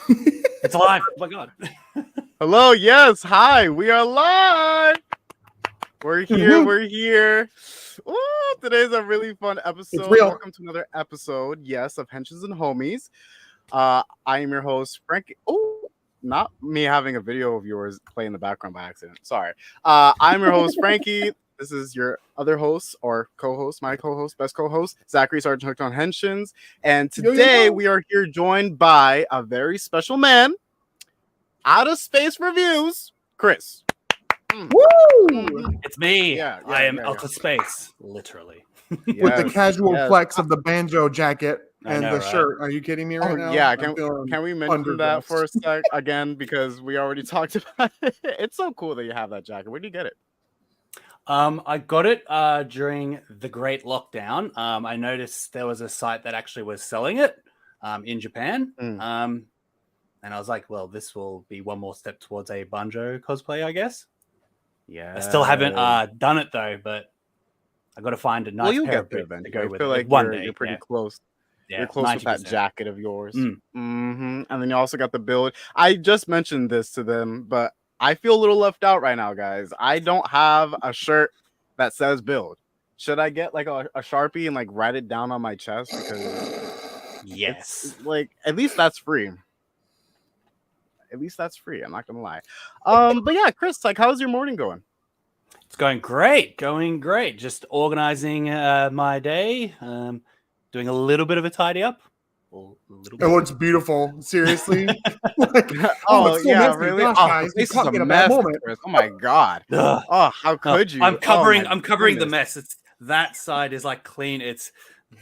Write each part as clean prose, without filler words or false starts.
It's alive. Oh my god. Hello, yes, hi, we are live. We're here, we're here. Ooh, today's a really fun episode. real. Welcome to another episode, yes, of Henshins and Homies. I am your host, Frankie. Oh, not me having a video of yours play in the background by accident. Sorry. I'm your host, Frankie. This is your other host or co-host, my co-host, best co-host, Zachary Sergeant Hooked on Henshins. And today we are here joined by a very special man, Out of Space Reviews, Chris. Woo! It's me. Yeah, I am out of space, literally. With the casual yes. flex of the banjo jacket I and know, the right? shirt. Are you kidding me right Oh, now? yeah, I'm feeling can we mention that underdressed. for a sec again? Because we already talked about it. It's so cool that you have that jacket. Where did you get it? I got it during the Great Lockdown. I noticed there was a site that actually was selling it in Japan. And I was like, well, this will be one more step towards a banjo cosplay, I guess. Yeah. I still haven't done it though, but I got to find a nice you'll pair get of there boots to eventually. go I with feel it. like One day, you're pretty yeah. close. Yeah, You're close with that 90%. jacket of yours. Mm. And then you also got the build. I just mentioned this to them, but I feel a little left out right now, guys. I don't have a shirt that says build. Should I get like a Sharpie and like write it down on my chest? Because Yes. like at least that's free. At least that's free. I'm not gonna lie. But yeah, Chris, like, how's your morning going? It's going great. Just organizing my day, doing a little bit of a tidy up. A little It bit. looks beautiful. Seriously. Like, Oh, it's so yeah, messy. really? Gosh, Oh, guys, you this is caught a me at a mess, bad moment. Chris. Oh my god. Ugh. Oh, how could you? I'm covering. Oh, I'm covering the goodness. mess. It's that side is like clean. It's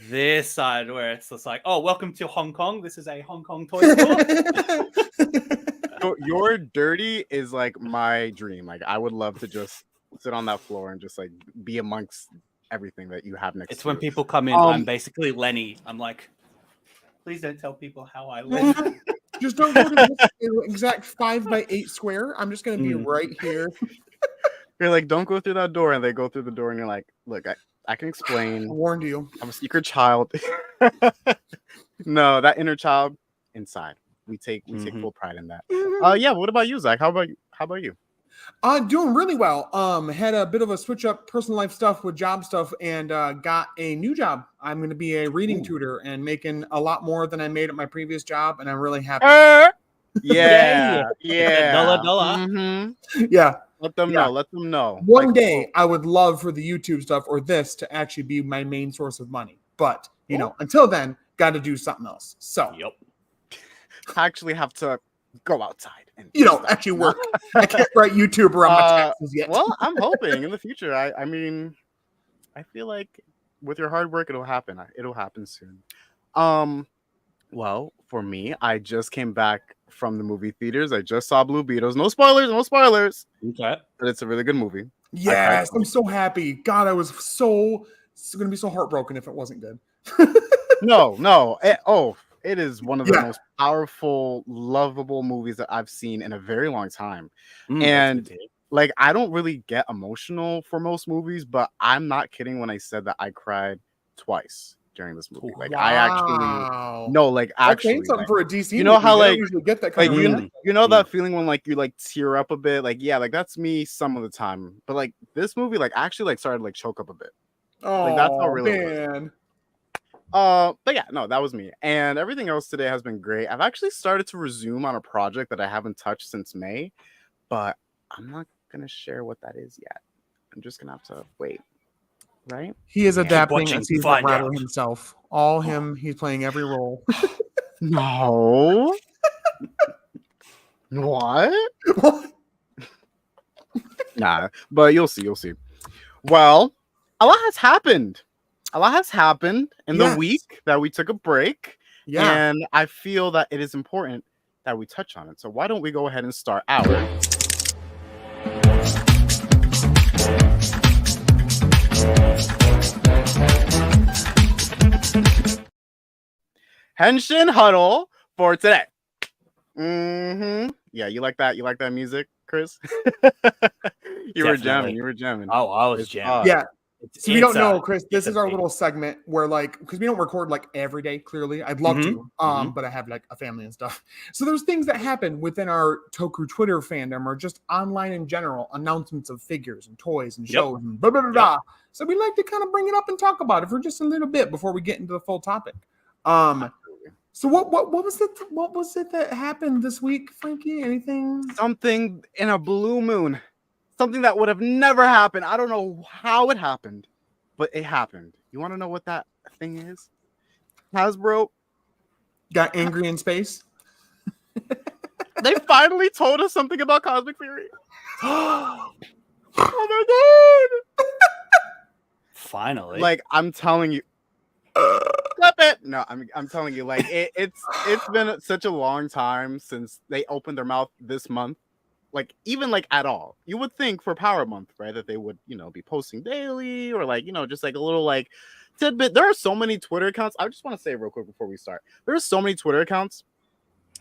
this side where it's just like, oh, welcome to Hong Kong. This is a Hong Kong toy store. Your dirty is like my dream. Like, I would love to just sit on that floor and just like be amongst everything that you have next It's to when you. people come in. I'm basically Lenny. I'm like, please don't tell people how I live. Just don't go to this exact 5x8 square. I'm just going to be right here. You're like, don't go through that door, and they go through the door, and you're like, look, I can I explain. warned you. I'm a secret child. No, that inner child inside. We take full pride in that. Yeah. What about you, Zach? How about you? Doing really well. Had a bit of a switch up personal life stuff with job stuff and got a new job. I'm going to be a reading tutor and making a lot more than I made at my previous job. And I'm really happy. Yeah. Dollar. Mm-hmm. Yeah. Let them know. One Like, day I would love for the YouTube stuff or this to actually be my main source of money. But, you know, until then, got to do something else. So, Yep. I actually have to go outside and actually work. I can't write YouTube around my taxes yet. Well, I'm hoping in the future. I mean, I feel like with your hard work, it'll happen. It'll happen soon. Well, for me, I just came back from the movie theaters. I just saw Blue Beetles. No spoilers. Okay. But it's a really good movie. Yes, I'm so happy. God, I was going to be so heartbroken if it wasn't good. No. It is one of the most powerful, lovable movies that I've seen in a very long time. And like, I don't really get emotional for most movies, but I'm not kidding when I said that I cried twice during this movie. Like, I actually That's saying something for a DC. You know movie. how They like don't usually get that kind of you know that feeling when like you like tear up a bit. Like, yeah, like that's me some of the time. But like this movie, like actually like started like choke up a bit. Oh, like, that's how really man. But yeah, no, that was me. And everything else today has been great. I've actually started to resume on a project that I haven't touched since May, but I'm not gonna share what that is yet. I'm just gonna have to wait. Right? He is adapting watching, as he's find rather out. himself. All him, he's playing every role. No. What? Nah, but you'll see. Well, a lot has happened. In the week that we took a break. Yeah. And I feel that it is important that we touch on it. So why don't we go ahead and start our Henshin Huddle for today. Yeah, you like that? You like that music, Chris? You were jamming. Oh, I was jamming. Yeah. So if you don't know, Chris, this is our little segment where because we don't record every day, clearly. I'd love to, but I have a family and stuff. So there's things that happen within our Toku Twitter fandom or just online in general, announcements of figures and toys and shows and blah, blah, blah, blah. So we like to kind of bring it up and talk about it for just a little bit before we get into the full topic. So what was it that happened this week, Frankie? Anything? Something in a blue moon. Something that would have never happened. I don't know how it happened, but it happened. You want to know what that thing is? Hasbro got angry in space. They finally told us something about Cosmic Fury. Oh my god! Finally. I'm telling you. Flip it. No, I'm telling you, it's been such a long time since they opened their mouth this month. Even at all. You would think for Power Month, right, that they would, be posting daily or just a little tidbit. There are so many Twitter accounts. I just want to say real quick before we start. There are so many Twitter accounts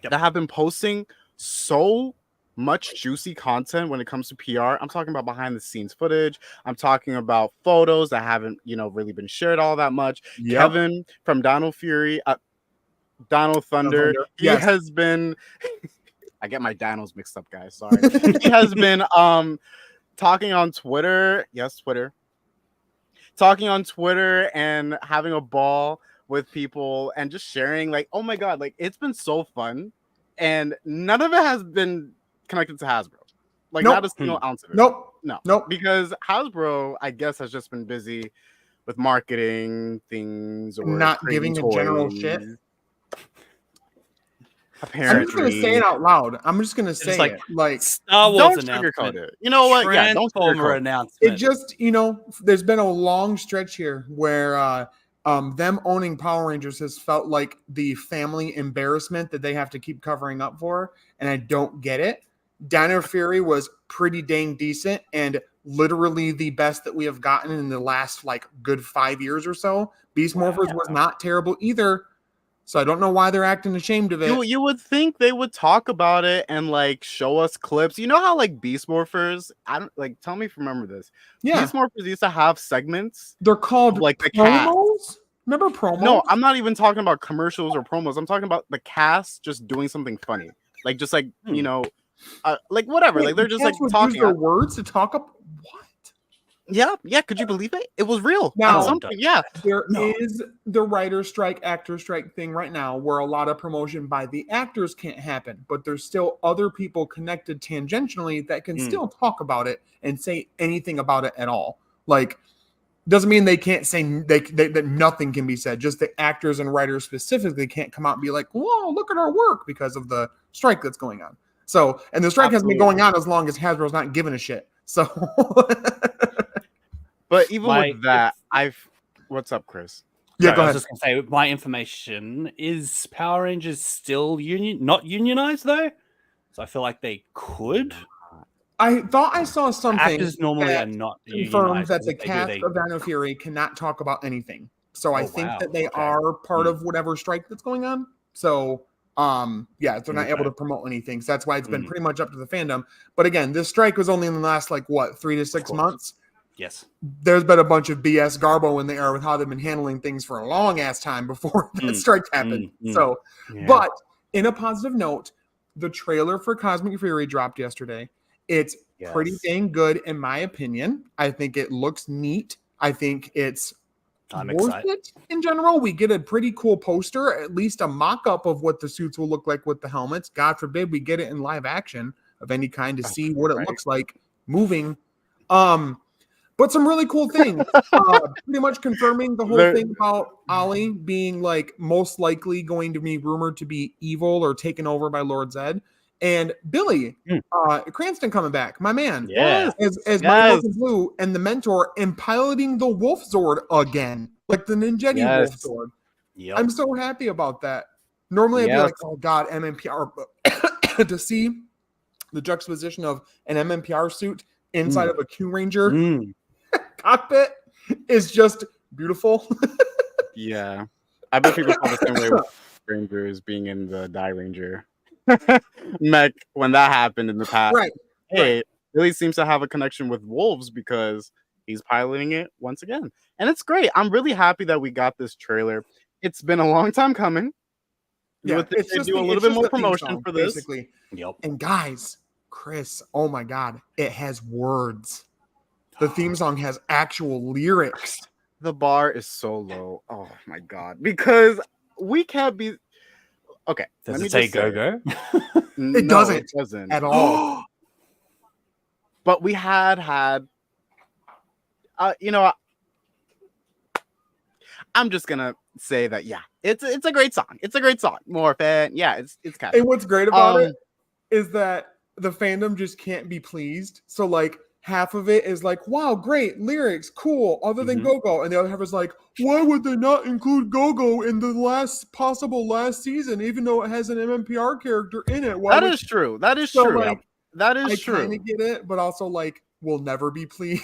that have been posting so much juicy content when it comes to PR. I'm talking about behind the scenes footage. I'm talking about photos that haven't, really been shared all that much. Yep. Kevin from Dino Thunder, he has been I get my Dinos mixed up, guys. Sorry. He has been talking on Twitter. Yes, Twitter. Talking on Twitter and having a ball with people and just sharing oh my god, it's been so fun. And none of it has been connected to Hasbro. Not a single ounce of it. Nope. Because Hasbro, I guess, has just been busy with marketing things or not giving a general shit. Apparently. I'm just going to say it out loud. I'm just going to say it. Star Wars announcement. It. You know what? Yeah, don't sugarcoat announcement. It just, there's been a long stretch here where them owning Power Rangers has felt like the family embarrassment that they have to keep covering up for, and I don't get it. Dino Fury was pretty dang decent and literally the best that we have gotten in the last good 5 years or so. Beast Morphers was not terrible either. So I don't know why they're acting ashamed of it. You would think they would talk about it and show us clips. You know how Beast Morphers, I don't tell me if you remember this. Yeah. Beast Morphers used to have segments. They're called the promos. Cast. Remember promos? No, I'm not even talking about commercials or promos. I'm talking about the cast just doing something funny. Whatever. Wait, they're just talking their words to talk up. What? Yeah. Could you believe it? It was real. Now, there is the writer strike, actor strike thing right now where a lot of promotion by the actors can't happen, but there's still other people connected tangentially that can still talk about it and say anything about it at all. Doesn't mean they can't say that nothing can be said. Just the actors and writers specifically can't come out and be like, whoa, look at our work because of the strike that's going on. So, and the strike has been going on as long as Hasbro's not giving a shit. So, but even with that, what's up, Chris? Yeah, go ahead. I was just gonna say, my information is Power Rangers still not unionized though, so I feel like they could. I thought I saw something. Actors normally are not confirmed that the cast of Dino Fury cannot talk about anything. So I think that they are part of whatever strike that's going on. So they're not able to promote anything. So that's why it's been pretty much up to the fandom. But again, this strike was only in the last 3 to 6 months. Yes. There's been a bunch of BS garbo in the air with how they've been handling things for a long ass time before that strike happened. So, but in a positive note, the trailer for Cosmic Fury dropped yesterday. It's pretty dang good in my opinion. I think it looks neat. I think it's worth it in general. We get a pretty cool poster, at least a mock-up of what the suits will look like with the helmets. God forbid we get it in live action of any kind to see what it looks like moving. But some really cool things. Pretty much confirming the whole thing about Ollie being most likely going to be rumored to be evil or taken over by Lord Zed. And Billy Cranston coming back, my man. As my Blue and the mentor and piloting the Wolf Zord again. The Ninjetti Wolf Zord. Yep. I'm so happy about that. Normally I'd be like, oh God, MMPR. To see the juxtaposition of an MMPR suit inside of a Q Ranger cockpit is just beautiful. Yeah. I bet people feel the same way with Rangers being in the Die Ranger mech when that happened in the past. Right. Hey, Billy seems to have a connection with wolves because he's piloting it once again, and it's great. I'm really happy that we got this trailer. It's been a long time coming. Yeah, With this, it's they just do a the, little it's bit just more the theme promotion song, for this. basically. Yep. And guys, Chris, oh my God, it has words. The theme song has actual lyrics. The bar is so low. Oh my God, because we can't be okay. Does let it me say just go say go? It no, doesn't it doesn't at all. But we had you know, I'm just gonna say that it's a great song. It's a great song. More fan, yeah, it's catchy. And what's great about it is that the fandom just can't be pleased. So like half of it is like, wow, great lyrics, cool, other than Go-Go. And the other half is like, why would they not include Go-Go in the last season, even though it has an MMPR character in it? That is true. That is true. Like, that is I true. I kind of get it, but also like, we'll never be pleased.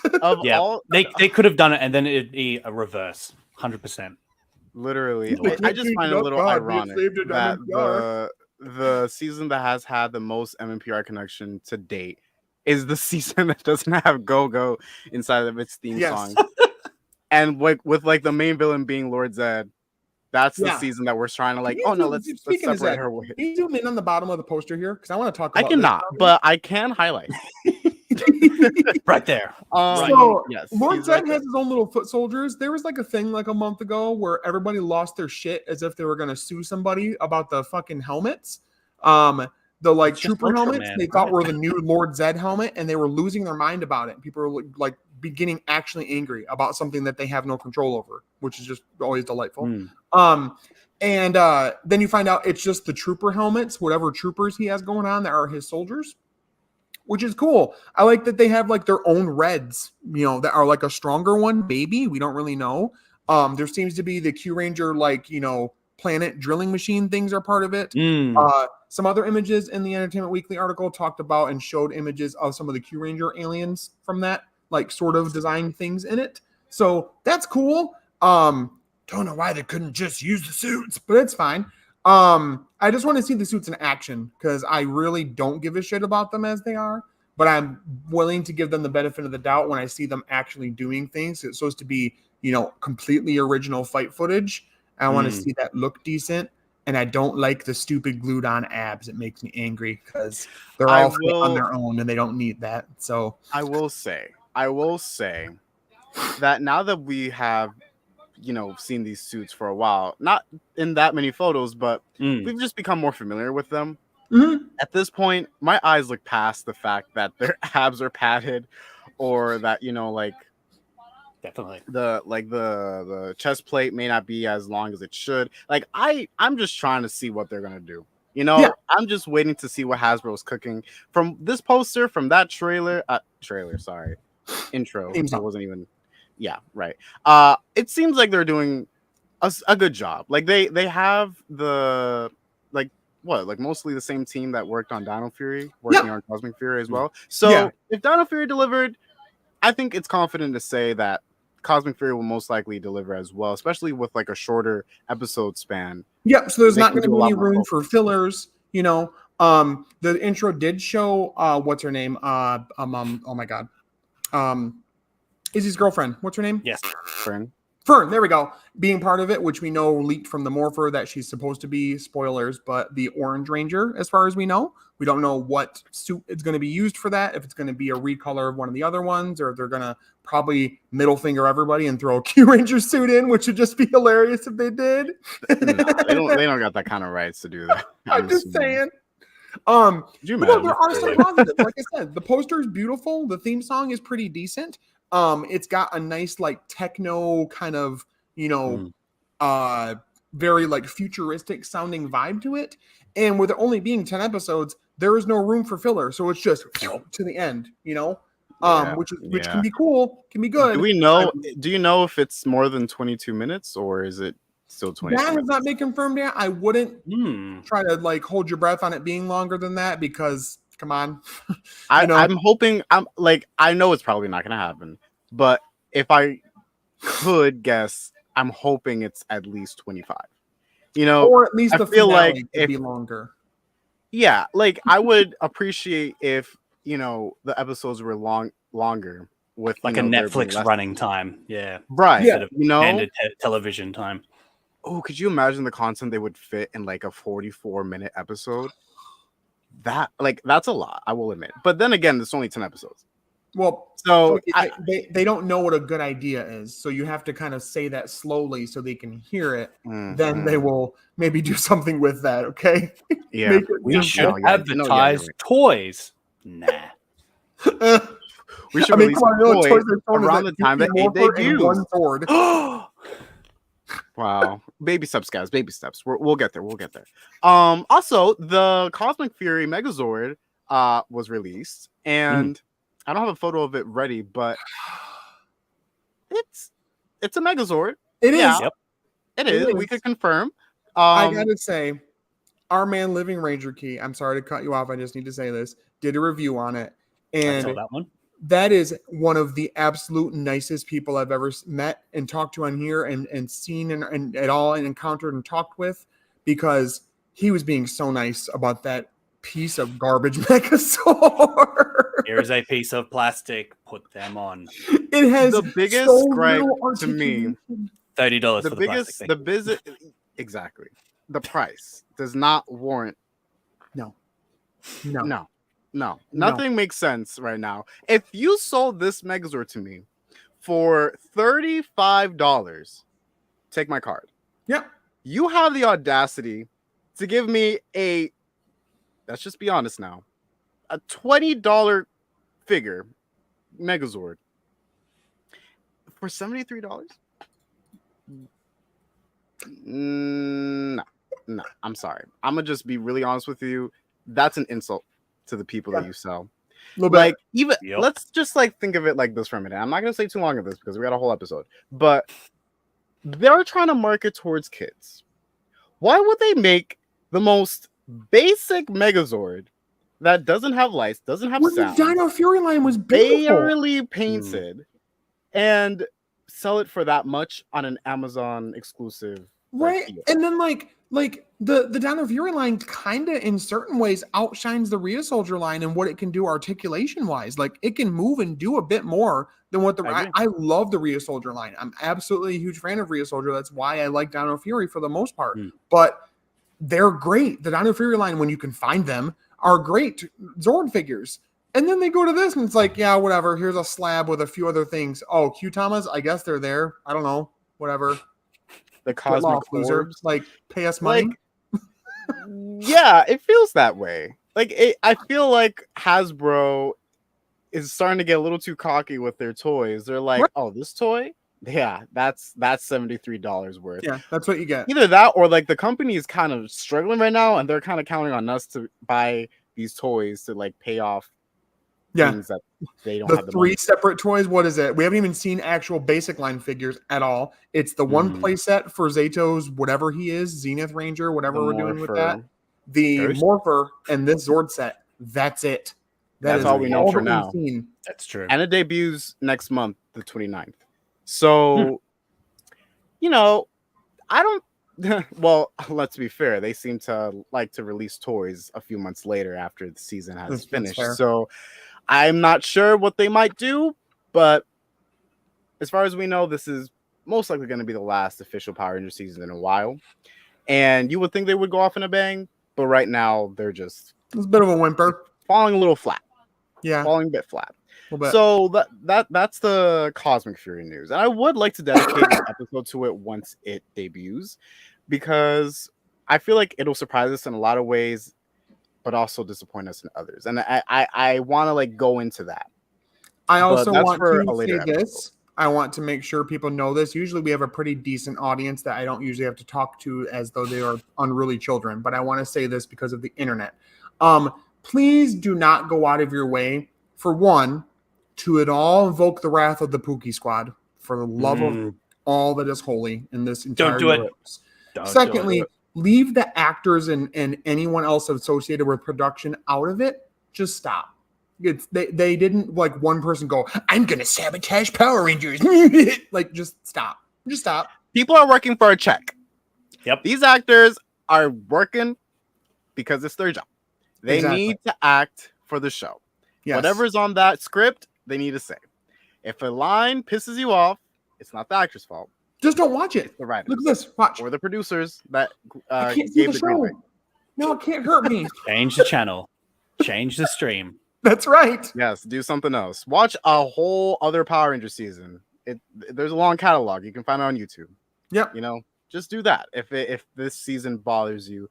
They could have done it, and then it'd be a reverse, 100%. Literally, I just find it a little ironic that the season that has had the most MMPR connection to date is the season that doesn't have Go-Go inside of its theme song. And with like the main villain being Lord Zed, that's the season that we're trying to like, let's separate her with. Can you zoom in on the bottom of the poster here? Because I want to talk about I cannot, but I can highlight. Right there. So yes, Lord Zed has his own little foot soldiers. There was like a thing like a month ago where everybody lost their shit as if they were gonna sue somebody about the fucking helmets. The like trooper helmets they thought were the new Lord Zed helmet, and they were losing their mind about it. People were like beginning actually angry about something that they have no control over, which is just always delightful. And then you find out it's just the trooper helmets, whatever troopers he has going on that are his soldiers, which is cool. I like that they have like their own reds, that are like a stronger one. Maybe we don't really know. There seems to be the Q Ranger, like, planet drilling machine things are part of it. Some other images in the Entertainment Weekly article talked about and showed images of some of the Q Ranger aliens from that, like sort of design things in it. So that's cool. Don't know why they couldn't just use the suits, but it's fine. I just want to see the suits in action because I really don't give a shit about them as they are, but I'm willing to give them the benefit of the doubt when I see them actually doing things. It's supposed to be, completely original fight footage. I want to see that look decent, and I don't like the stupid glued on abs. It makes me angry because they're all on their own and they don't need that. So I will say that now that we have seen these suits for a while, not in that many photos, but we've just become more familiar with them. At this point, my eyes look past the fact that their abs are padded, or that like definitely the chest plate may not be as long as it should. Like I'm just trying to see what they're gonna do. I'm just waiting to see what Hasbro's cooking from this poster, from that trailer. Intro. It wasn't even. Yeah, right. It seems like they're doing a good job. Like they have the mostly the same team that worked on Dino Fury, working on Cosmic Fury as well. So if Dino Fury delivered, I think it's confident to say that Cosmic Fury will most likely deliver as well, especially with like a shorter episode span. Yeah, so there's not going to be any room for fillers. The intro did show what's her name? Oh my god. Izzy's girlfriend. What's her name? Yes. Fern, there we go. Being part of it, which we know leaked from the Morpher that she's supposed to be, spoilers, but the Orange Ranger, as far as we know. We don't know what suit is going to be used for that, if it's going to be a recolor of one of the other ones, or if they're going to probably middle finger everybody and throw a Q Ranger suit in, which would just be hilarious if they did. No, they don't got that kind of rights to do that. I'm just saying. There are some positives. Like I said, the poster is beautiful. The theme song is pretty decent. It's got a nice like techno kind of, very like futuristic sounding vibe to it. And with it only being 10 episodes, there is no room for filler. So it's just to the end, which can be cool, can be good. Do you know if it's more than 22 minutes or is it still 20? That has not been confirmed yet. I wouldn't try to like hold your breath on it being longer than that because come on. I'm hoping I know it's probably not gonna happen, but if I could guess, I'm hoping it's at least 25. Or at least I feel like it'd be longer. Yeah, like I would appreciate if the episodes were longer with like a Netflix running time. Yeah. Right. Yeah. Standard television time. Oh, could you imagine the content they would fit in like a 44-minute episode? That's a lot, I will admit. But then again, it's only 10 episodes. Well, So they don't know what a good idea is, so you have to kind of say that slowly so they can hear it. Then they will maybe do something with that. Okay. Yeah, we should advertise toys. Nah. We should release toys around the time that it debuts. One sword. Wow, baby steps, guys. Baby steps. We'll get there. We'll get there. Also, the Cosmic Fury Megazord was released, and I don't have a photo of it ready, but it's a Megazord. It is. Yep. It is. We could confirm. I gotta say, our man Living Ranger Key. I'm sorry to cut you off. I just need to say this. Did a review on it, and I saw that one. That is one of the absolute nicest people I've ever met and talked to on here and seen and at all and encountered and talked with, because he was being so nice about that piece of garbage Megazord. Here's a piece of plastic. Put them on. It has the biggest gripe to me. $30 for the plastic thing. Exactly. The price does not warrant. No. Nothing makes sense right now. If you sold this Megazord to me for $35, take my card. Yeah. You have the audacity to give me let's just be honest now, a $20 figure Megazord for $73? No, I'm sorry. I'm gonna just be really honest with you. That's an insult to the people that you sell. Like, even let's just think of it like this for a minute. I'm not gonna say too long of this because we got a whole episode, but they're trying to market towards kids. Why would they make the most basic Megazord that doesn't have lights, doesn't have sound? The Dino Fury line was beautiful, barely painted, and sell it for that much on an Amazon exclusive, right? And then the Dino Fury line kind of in certain ways outshines the Rhea Soldier line and what it can do articulation wise. Like, it can move and do a bit more than what I love the Rhea Soldier line. I'm absolutely a huge fan of Rhea Soldier. That's why I like Dino Fury for the most part. But they're great. The Dino Fury line, when you can find them, are great Zord figures. And then they go to this and it's like, yeah, whatever. Here's a slab with a few other things. Oh, Q-Tamas, I guess they're there. I don't know. Whatever. The cosmic loser, pay us money. Yeah, it feels that way. I feel like Hasbro is starting to get a little too cocky with their toys. They're like, oh, this toy? Yeah, that's $73 worth. Yeah, that's what you get. Either that or the company is kind of struggling right now and they're kind of counting on us to buy these toys to pay off things that they don't have the three money. Separate toys. What is it? We haven't even seen actual basic line figures at all. It's the one play set for Zato's whatever he is, Zenith Ranger, whatever we're doing with that. The Morpher and this Zord set. That's it. That's all we know for now. That's true. And it debuts next month, the 29th. So, I don't. Well, let's be fair. They seem to like to release toys a few months later after the season has finished. So, I'm not sure what they might do, but as far as we know, this is most likely going to be the last official Power Ranger season in a while. And you would think they would go off in a bang, but right now they're just it's a bit of a whimper, falling a little flat. Yeah, falling a bit flat. So that's the Cosmic Fury news, and I would like to dedicate an episode to it once it debuts, because I feel like it'll surprise us in a lot of ways, but also disappoint us in others. And I want to go into that. I also want to say this. I want to make sure people know this. Usually we have a pretty decent audience that I don't usually have to talk to as though they are unruly children, but I want to say this because of the internet. Please do not go out of your way, for one, to at all invoke the wrath of the Pookie Squad, for the love of all that is holy in this entire universe. Secondly, leave the actors and anyone else associated with production out of it. Just stop. They didn't one person go, I'm gonna sabotage Power Rangers. Just stop. Just stop. People are working for a check. Yep. These actors are working because it's their job. They need to act for the show. Yes. Whatever's on that script, they need to say. If a line pisses you off, it's not the actor's fault. Just don't watch it. It's the writers. Look at this. Watch. Or the producers that I can't see gave the the green show. light. No, it can't hurt me. Change the channel. Change the stream. That's right. Yes, do something else. Watch a whole other Power Ranger season. There's a long catalog. You can find it on YouTube. Yep. You know, just do that. If this season bothers you,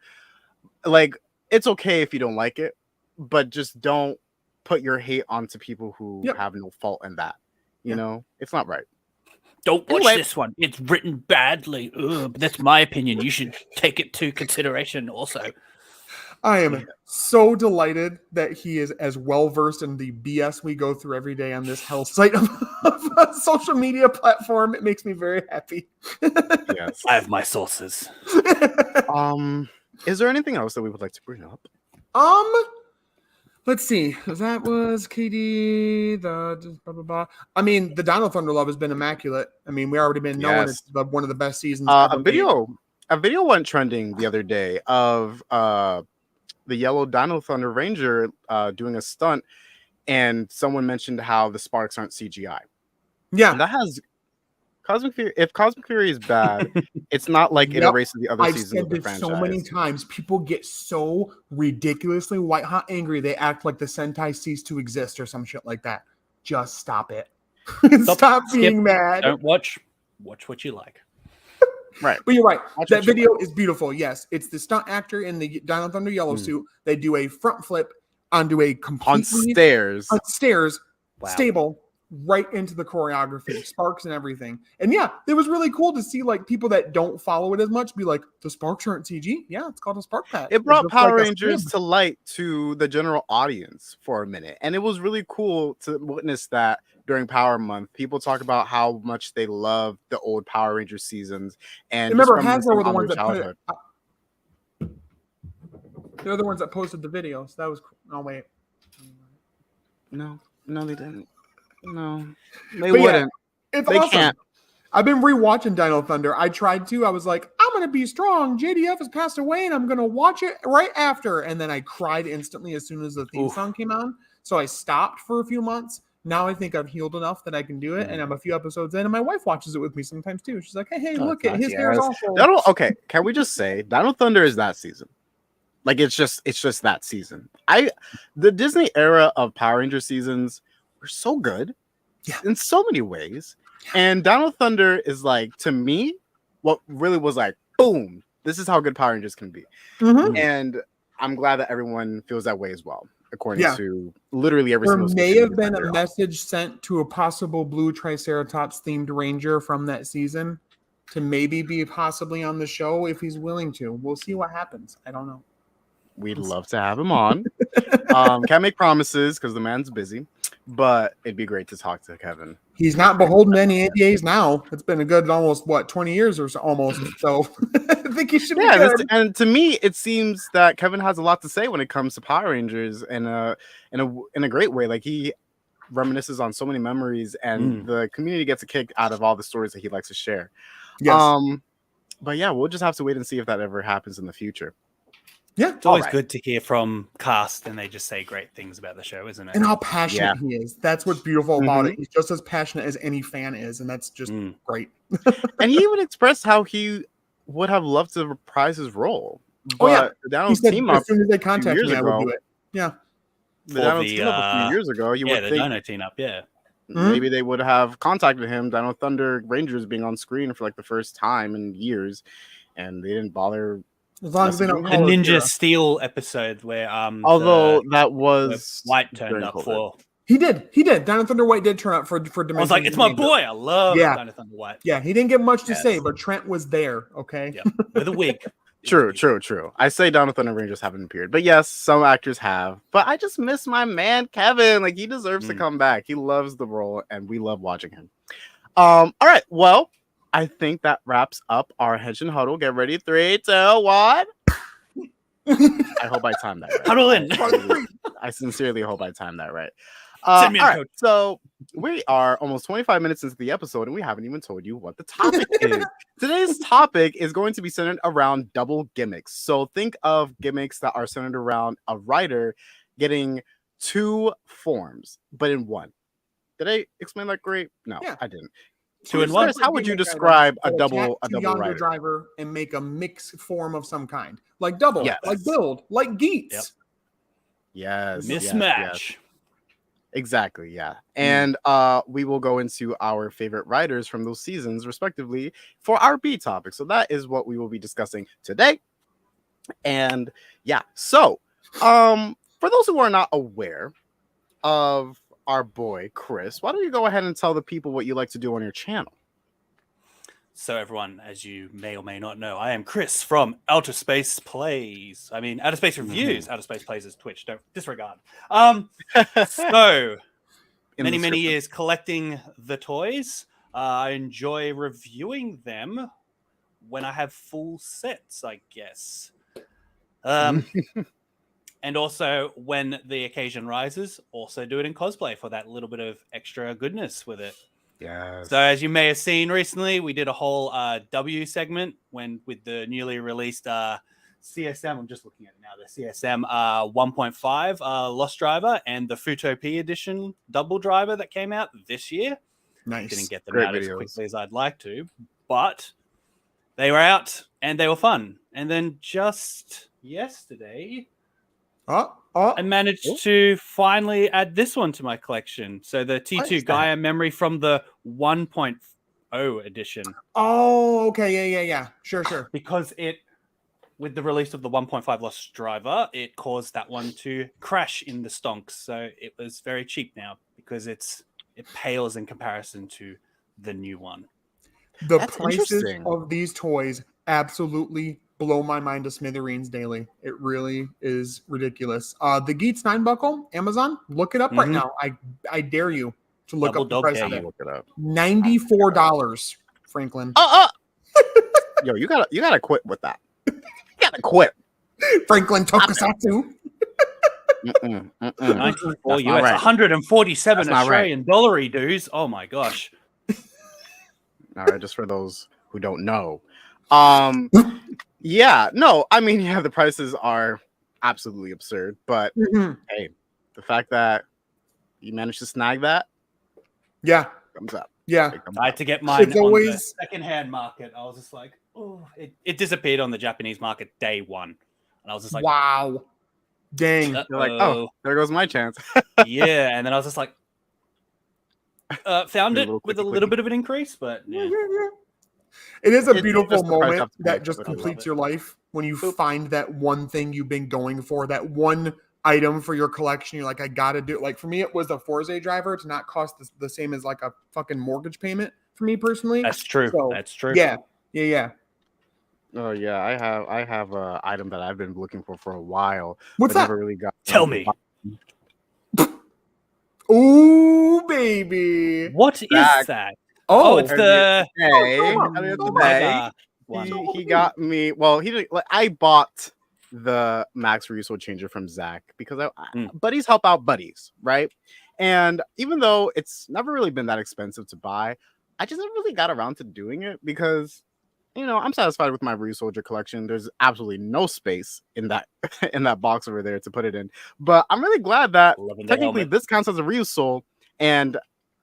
like, it's okay if you don't like it, but just don't put your hate onto people who have no fault in that. You know, it's not right. Don't watch this one. It's written badly. Ugh, but that's my opinion. You should take it to consideration also. I am so delighted that he is as well versed in the BS we go through every day on this hell site of a social media platform. It makes me very happy. Yes. I have my sources. Is there anything else that we would like to bring up? Let's see. That was KD. The blah blah blah. I mean, the Dino Thunder love has been immaculate. I mean, we already been knowing it's one of the best seasons. A video went trending the other day of the yellow Dino Thunder Ranger doing a stunt, and someone mentioned how the sparks aren't CGI. Yeah, and that has Cosmic Fury. If Cosmic Fury is bad, it's not like it erases the other seasons of the franchise. So many times, people get so ridiculously white hot angry they act like the Sentai cease to exist or some shit like that. Just stop it. Stop being mad. Don't watch. Watch what you like. Right. But you're right. That video is beautiful. Yes. It's the stunt actor in the Dino Thunder yellow suit. They do a front flip onto a completely on stairs stable right into the choreography, sparks and everything. And yeah, it was really cool to see like people that don't follow it as much be like, the sparks aren't CG. Yeah, it's called a spark pad. It brought Power Rangers to light to the general audience for a minute. And it was really cool to witness that during Power Month. People talk about how much they love the old Power Rangers seasons. And remember, Hasbro were the ones that put it. They're the ones that posted the video. So that was cool. Oh, wait. No, they didn't. No, they wouldn't. Yeah, it's awesome. Can't. I've been rewatching Dino Thunder. I tried to. I was like, I'm going to be strong. JDF has passed away, and I'm going to watch it right after. And then I cried instantly as soon as the theme song came on. So I stopped for a few months. Now I think I've healed enough that I can do it, and I'm a few episodes in, and my wife watches it with me sometimes too. She's like, "Hey, look at his hair is also." Okay, can we just say Dino Thunder is that season? Like it's just that season. The Disney era of Power Ranger seasons were so good in so many ways. And Dino Thunder is like, to me, what really was like, boom, this is how good Power Rangers can be. Mm-hmm. And I'm glad that everyone feels that way as well, according to literally every single. There may have been a message sent to a possible blue Triceratops themed Ranger from that season to maybe be possibly on the show if he's willing to. We'll see what happens. I don't know. We'd love to have him on. Can't make promises because the man's busy, but it'd be great to talk to Kevin. He's not beholden to any NDAs now. It's been a good almost 20 years or so, almost. So I think he should be good. And to me, it seems that Kevin has a lot to say when it comes to Power Rangers in a great way. Like he reminisces on so many memories, and the community gets a kick out of all the stories that he likes to share. Yes. But yeah, we'll just have to wait and see if that ever happens in the future. Yeah, it's always good to hear from cast and they just say great things about the show, isn't it? And how passionate he is. That's what's beautiful about it. He's just as passionate as any fan is, and that's just great. And he even expressed how he would have loved to reprise his role. But he said as soon as they contact me, I would do it. Yeah. The Dino team up a few years ago, you would think Dino team up, maybe they would have contacted him. Dino Thunder Rangers being on screen for like the first time in years, and they didn't bother. As long as they don't the Ninja Steel episode where although that was White turned up for. He did. Dino Thunder White did turn up for Dimension. I was like, it's my boy. I love Dino Thunder White. Yeah, he didn't get much to say, but Trent was there. Okay. Yeah, with a wig. True. I say Dino Thunder Rangers haven't appeared, but yes, some actors have. But I just miss my man Kevin. Like he deserves to come back. He loves the role, and we love watching him. All right. Well, I think that wraps up our Henshin Huddle. Get ready. 3, 2, 1. I hope I timed that right. Huddle in. I sincerely hope I timed that right. All right, so we are almost 25 minutes into the episode, and we haven't even told you what the topic is. Today's topic is going to be centered around double gimmicks. So think of gimmicks that are centered around a writer getting 2 forms, but in one. Did I explain that great? No, Yeah. I didn't. Two in one. Chris, how would you describe a double yonder rider? driver and make a mix form of some kind, like double, Yes. like build, like Geats. Yep. Yes. Mismatch. Yes. Exactly, yeah. And we will go into our favorite writers from those seasons, respectively, for our B topic. So that is what we will be discussing today. And yeah, so for those who are not aware of our boy Chris, why don't you go ahead and tell the people what you like to do on your channel? So everyone, as you may or may not know, I am Chris from Outer Space Plays. I mean, Outer Space Reviews. Outer Space Plays is Twitch. Don't disregard. So many years collecting the toys. I enjoy reviewing them when I have full sets, I guess. And also when the occasion rises, also do it in cosplay for that little bit of extra goodness with it. Yes. So as you may have seen recently, we did a whole W segment with the newly released CSM. I'm just looking at it now. The CSM 1.5 Lost Driver and the Futopia edition double driver that came out this year. Nice. Didn't get them Great out videos. as quickly as I'd like to, but they were out and they were fun. And then just yesterday, I managed to finally add this one to my collection. So the T2 Gaia memory from the 1.0 edition. Oh, okay. Yeah. Sure. Because with the release of the 1.5 Lost Driver, it caused that one to crash in the stonks. So it was very cheap now because it pales in comparison to the new one. That's prices of these toys absolutely blow my mind to smithereens daily. It really is ridiculous. The Geats 9 buckle, Amazon, look it up right now. I dare you to look up the price of it. Look it up. $94, Franklin. Yo, you gotta quit with that. You gotta quit. Franklin Tokusatsu. 94 US, 147 Australian dollar dues. Oh my gosh. All right, just for those who don't know. Yeah, no, I mean, yeah, the prices are absolutely absurd, but hey, the fact that you managed to snag that, thumbs up. Yeah, I had to get mine on the secondhand market. I was just like, oh, it disappeared on the Japanese market day one, and I was just like, wow, dang. You're like, oh, there goes my chance. Yeah, and then I was just like, found it with a little bit of an increase, but yeah. It is a beautiful moment that just completes your life when you find that one thing you've been going for, that one item for your collection. You're like, I gotta do it. Like for me, it was the Fourze driver to not cost the same as like a fucking mortgage payment for me personally. That's true. So, that's true. Yeah. Oh yeah, I have a item that I've been looking for a while. What's that? Never really got. Tell me. Ooh, baby. What is that? Oh, it's the He got me. Well, he didn't. Like, I bought the Max Resoul changer from Zach because buddies help out buddies, right? And even though it's never really been that expensive to buy, I just never really got around to doing it because, you know, I'm satisfied with my Resoldier collection. There's absolutely no space in that box over there to put it in. But I'm really glad that technically this counts as a Resoul, and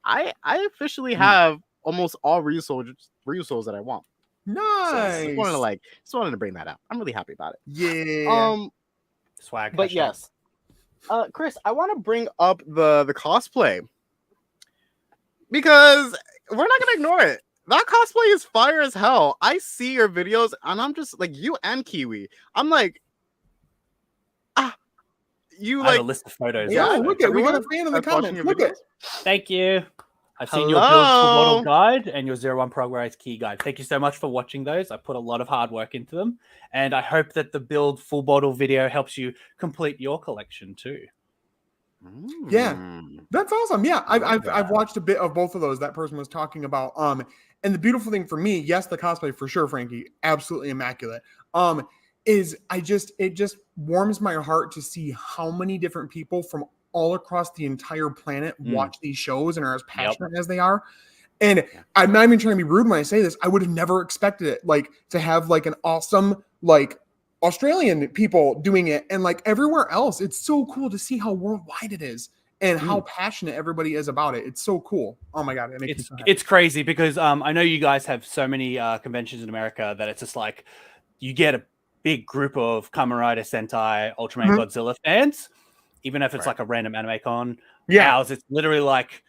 I officially have almost all Resouls that I want. Nice. So just wanted to bring that out. I'm really happy about it. Yeah. Swag. But yes, Chris, I want to bring up the cosplay because we're not gonna ignore it. That cosplay is fire as hell. I see your videos and I'm just like, you and Kiwi. I'm like, you I have a list of photos. Yeah, look at we got a fan in the comments. Look at. Thank you. I've seen your build full model guide and your 01 Progress key guide. Thank you so much for watching those. I put a lot of hard work into them, and I hope that the build full model video helps you complete your collection too. Yeah, that's awesome. Yeah, I've watched a bit of both of those. That person was talking about. And the beautiful thing for me, yes, the cosplay for sure, Frankie, absolutely immaculate. Is it just warms my heart to see how many different people from all across the entire planet watch these shows and are as passionate as they are. And I'm not even trying to be rude when I say this. I would have never expected it, like to have like an awesome like Australian people doing it, and like everywhere else. It's so cool to see how worldwide it is. and how passionate everybody is about it. It's so cool. Oh my god, it makes me so happy. It's crazy because I know you guys have so many conventions in America that it's just like you get a big group of Kamen Rider, Sentai, Ultraman, Godzilla fans, even if it's like a random anime con. Yeah, Ours, it's literally like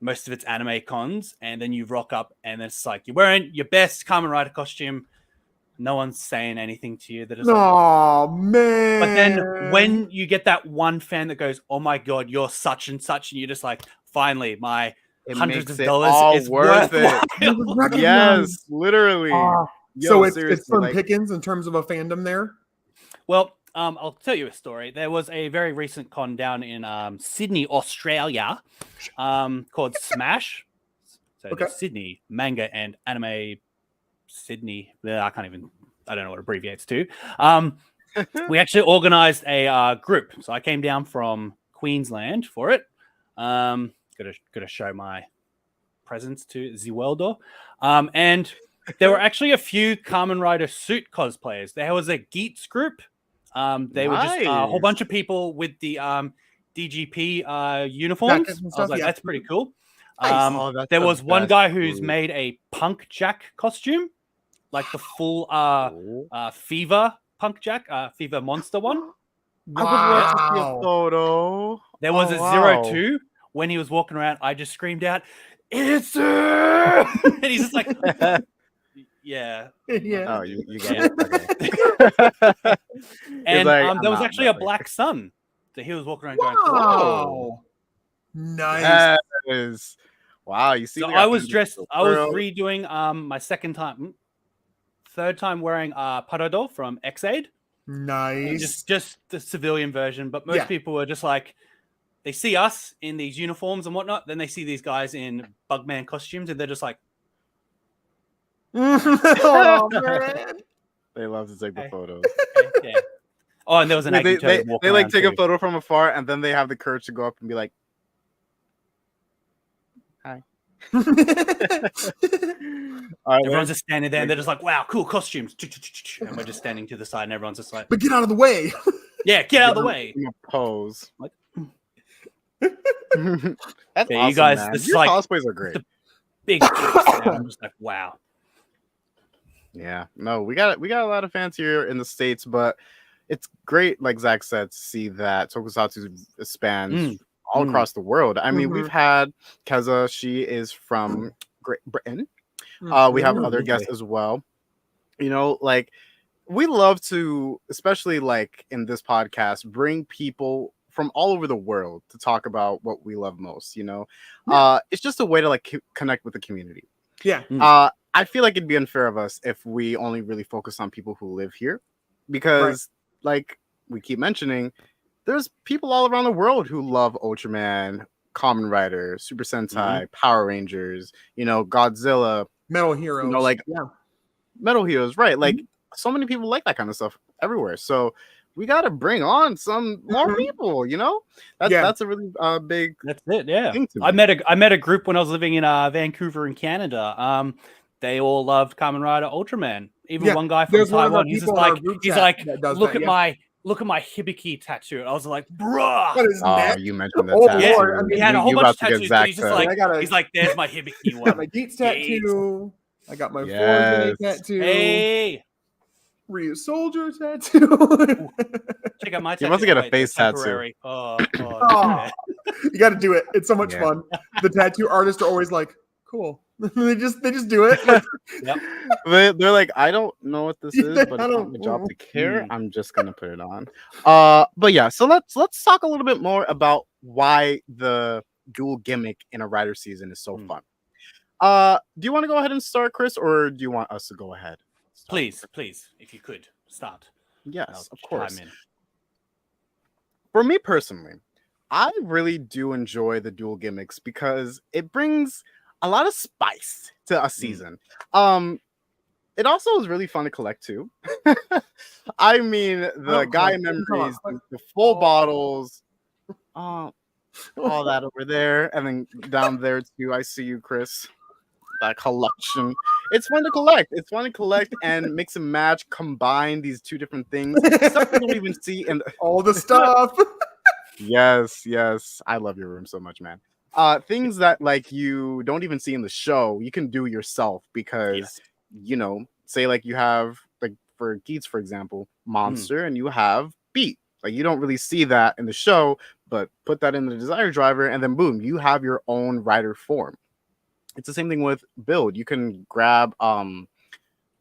most of it's anime cons, and then you rock up and it's like you're wearing your best Kamen Rider costume. No one's saying anything to you. They're just oh man. But then when you get that one fan that goes, "Oh my god, you're such and such," and you're just like, "Finally, my hundreds of dollars is worth it." Yes, literally. So it's Slim Pickens in terms of a fandom there. Well, I'll tell you a story. There was a very recent con down in Sydney, Australia, called Smash. So the Sydney Manga and Anime Sydney. I don't know what it abbreviates to. We actually organized a group. So I came down from Queensland for it. Gotta show my presence to the world. And there were actually a few Kamen Rider suit cosplayers. There was a Geats group. They were just a whole bunch of people with the DGP uniforms. I was like, that's pretty cool. There was one guy who's made a Punk Jack costume, like the full Fever Punk Jack, Fever Monster one. I would love to see a photo. There was a 02 when he was walking around. I just screamed out, "It's and he's just like, yeah. Oh, you get it. Okay. And like, there was actually a black sun that he was walking around going, "Whoa, nice." Yes. Wow, you see. So I was dressed. I was redoing my third time wearing Parado from X-Aid. Nice. Just the civilian version, but most people were just like, they see us in these uniforms and whatnot, then they see these guys in Bugman costumes, and they're just like, oh man. They love to take the photos. Yeah. Oh, and there was an they like take a photo from afar, and then they have the courage to go up and be like, "Hi." Everyone's just standing there, and they're just like, "Wow, cool costumes!" And we're just standing to the side, and everyone's just like, "But get out of the way!" Yeah, get out of the way. Pose. Like, that's yeah, awesome, you guys. man. This Your is like cosplays are great. Big. I'm just like, wow. Yeah, no, we got a lot of fans here in the States, but it's great, like Zach said, to see that Tokusatsu spans all across the world. I mean, we've had Keza, she is from Great Britain. We have other guests as well. You know, like we love to, especially like in this podcast, bring people from all over the world to talk about what we love most. You know, it's just a way to like connect with the community. Yeah. I feel like it'd be unfair of us if we only really focus on people who live here, because like we keep mentioning, there's people all around the world who love Ultraman, Kamen Rider, Super Sentai, Power Rangers, you know, Godzilla, Metal Heroes, you know, like Metal Heroes, right? Like so many people like that kind of stuff everywhere. So we got to bring on some more people, you know. That's a really big. That's it. Yeah, thing to I me. met a group when I was living in Vancouver in Canada. They all loved Kamen Rider Ultraman. Even one guy from Taiwan, he's just like, look at my hibiki tattoo. And I was like, bruh. You mentioned that tattoo. Yeah, he had a whole bunch of tattoos. But he's just like, he's like, there's my hibiki one. I got my Geats tattoo. I got my Fourze tattoo. Hey. Ryu Soldier tattoo. Check out my tattoo. You must get a face tattoo. You got to do it. It's so much fun. The tattoo artists are always like, cool. they just do it. They're like, I don't know what this is, but it's not my job to care. I'm just gonna put it on. But yeah, so let's talk a little bit more about why the dual gimmick in a rider season is so fun. Do you want to go ahead and start, Chris, or do you want us to go ahead? Please, if you could start. Yes, of course. For me personally, I really do enjoy the dual gimmicks because it brings a lot of spice to a season. It also is really fun to collect too. I mean, the guy memories, the full bottles, all that over there, and then down there too. I see you, Chris. That collection. It's fun to collect. It's fun to collect and mix and match, combine these two different things. Stuff you don't even see in all the stuff. Yes. I love your room so much, man. Things that like you don't even see in the show, you can do yourself because say like you have like for Geats, for example, monster, and you have beat. Like you don't really see that in the show, but put that in the desire driver, and then boom, you have your own rider form. It's the same thing with build. You can grab